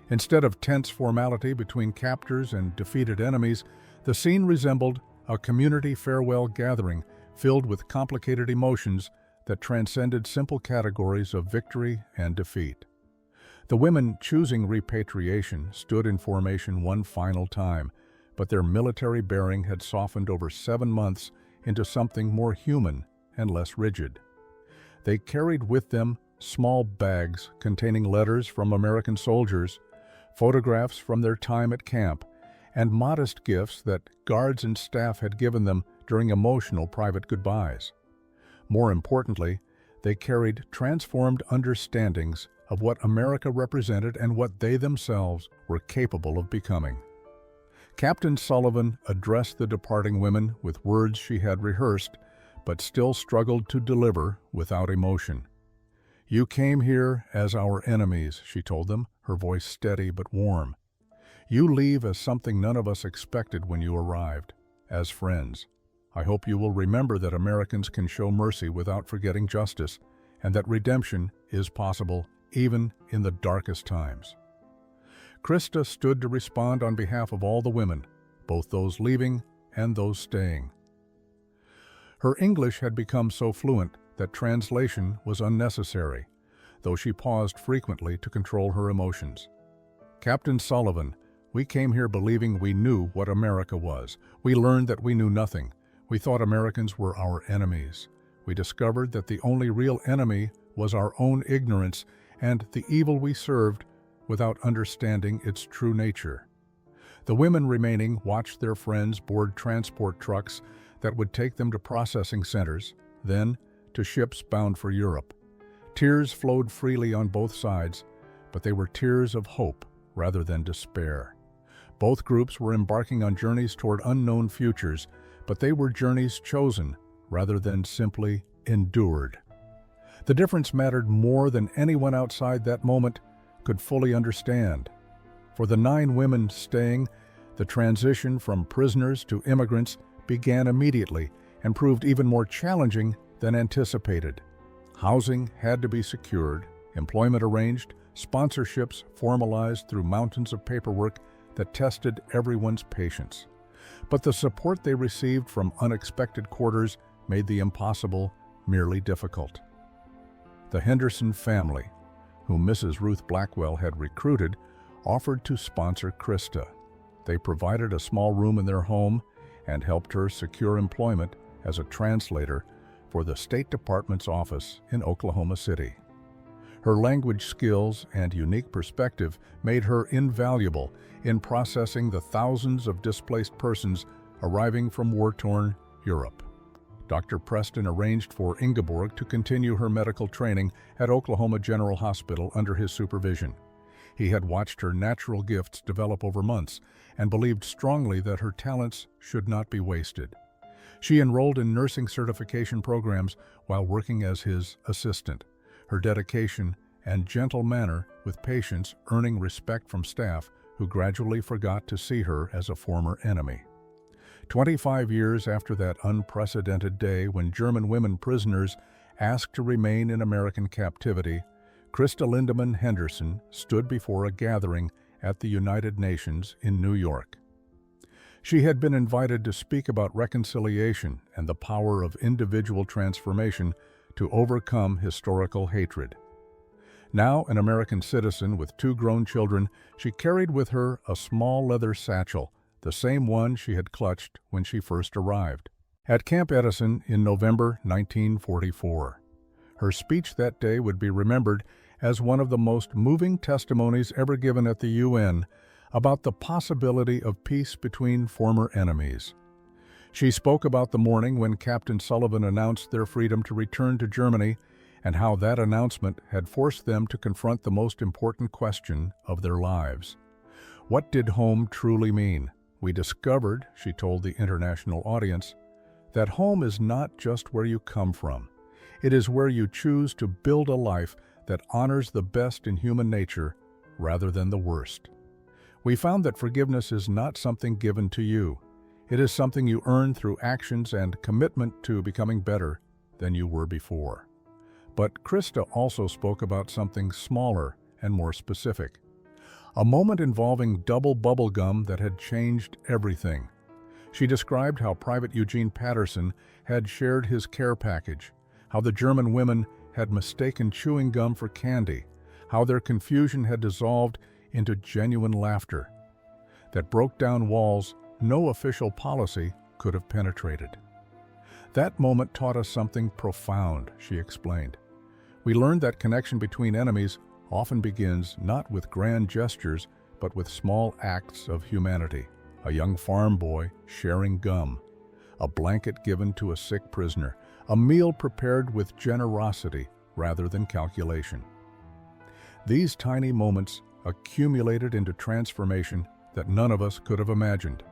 Instead of tense formality between captors and defeated enemies, the scene resembled a community farewell gathering filled with complicated emotions that transcended simple categories of victory and defeat. The women choosing repatriation stood in formation one final time, but their military bearing had softened over 7 months into something more human and less rigid. They carried with them small bags containing letters from American soldiers, photographs from their time at camp, and modest gifts that guards and staff had given them during emotional private goodbyes. More importantly, they carried transformed understandings of what America represented and what they themselves were capable of becoming. Captain Sullivan addressed the departing women with words she had rehearsed, but still struggled to deliver without emotion. "You came here as our enemies," she told them, her voice steady but warm. "You leave as something none of us expected when you arrived, as friends. I hope you will remember that Americans can show mercy without forgetting justice, and that redemption is possible even in the darkest times." Krista stood to respond on behalf of all the women, both those leaving and those staying. Her English had become so fluent that translation was unnecessary, though she paused frequently to control her emotions. "Captain Sullivan, we came here believing we knew what America was. We learned that we knew nothing. We thought Americans were our enemies. We discovered that the only real enemy was our own ignorance and the evil we served without understanding its true nature. The women remaining watched their friends board transport trucks that would take them to processing centers, then to ships bound for Europe. Tears flowed freely on both sides, but they were tears of hope rather than despair. Both groups were embarking on journeys toward unknown futures, but they were journeys chosen rather than simply endured. The difference mattered more than anyone outside that moment could fully understand. For the 9 women staying, the transition from prisoners to immigrants began immediately and proved even more challenging than anticipated. Housing had to be secured, employment arranged, sponsorships formalized through mountains of paperwork that tested everyone's patience. But the support they received from unexpected quarters made the impossible merely difficult. The Henderson family, whom Mrs. Ruth Blackwell had recruited, offered to sponsor Krista. They provided a small room in their home and helped her secure employment as a translator for the State Department's office in Oklahoma City. Her language skills and unique perspective made her invaluable in processing the thousands of displaced persons arriving from war-torn Europe. Dr. Preston arranged for Ingeborg to continue her medical training at Oklahoma General Hospital under his supervision. He had watched her natural gifts develop over months and believed strongly that her talents should not be wasted. She enrolled in nursing certification programs while working as his assistant. Her dedication and gentle manner with patients earning respect from staff who gradually forgot to see her as a former enemy. 25 years after that unprecedented day when German women prisoners asked to remain in American captivity, Krista Lindemann Henderson stood before a gathering at the United Nations in New York. She had been invited to speak about reconciliation and the power of individual transformation to overcome historical hatred. Now an American citizen with 2 grown children, she carried with her a small leather satchel, the same one she had clutched when she first arrived. At Camp Edison in November 1944. Her speech that day would be remembered as one of the most moving testimonies ever given at the UN about the possibility of peace between former enemies. She spoke about the morning when Captain Sullivan announced their freedom to return to Germany and how that announcement had forced them to confront the most important question of their lives. What did home truly mean? We discovered, she told the international audience, that home is not just where you come from. It is where you choose to build a life that honors the best in human nature rather than the worst. We found that forgiveness is not something given to you. It is something you earn through actions and commitment to becoming better than you were before. But Krista also spoke about something smaller and more specific. A moment involving Dubble Bubble gum that had changed everything. She described how Private Eugene Patterson had shared his care package, how the German women had mistaken chewing gum for candy, how their confusion had dissolved into genuine laughter that broke down walls no official policy could have penetrated. That moment taught us something profound, she explained. We learned that connection between enemies often begins not with grand gestures, but with small acts of humanity. A young farm boy sharing gum, a blanket given to a sick prisoner, a meal prepared with generosity rather than calculation. These tiny moments accumulated into transformation that none of us could have imagined.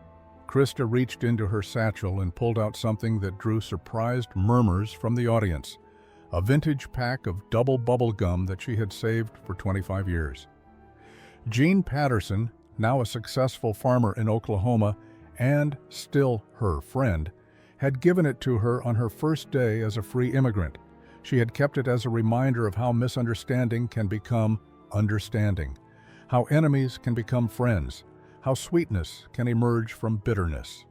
Krista reached into her satchel and pulled out something that drew surprised murmurs from the audience, a vintage pack of Dubble Bubble gum that she had saved for 25 years. Gene Patterson, now a successful farmer in Oklahoma and still her friend, had given it to her on her first day as a free immigrant. She had kept it as a reminder of how misunderstanding can become understanding, how enemies can become friends, how sweetness can emerge from bitterness.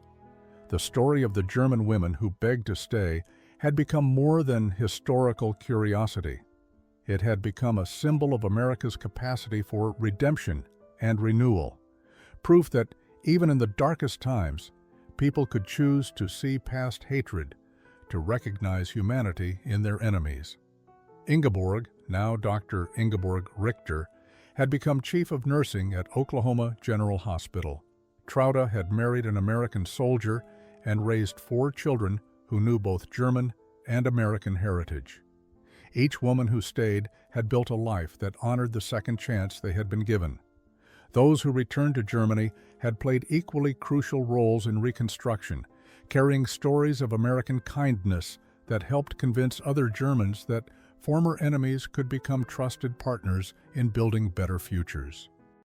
The story of the German women who begged to stay had become more than historical curiosity. It had become a symbol of America's capacity for redemption and renewal, proof that even in the darkest times, people could choose to see past hatred, to recognize humanity in their enemies. Ingeborg, now Dr. Ingeborg Richter, had become chief of nursing at Oklahoma General Hospital. Trauda had married an American soldier and raised 4 children who knew both German and American heritage. Each woman who stayed had built a life that honored the second chance they had been given. Those who returned to Germany had played equally crucial roles in Reconstruction, carrying stories of American kindness that helped convince other Germans that former enemies could become trusted partners in building better futures.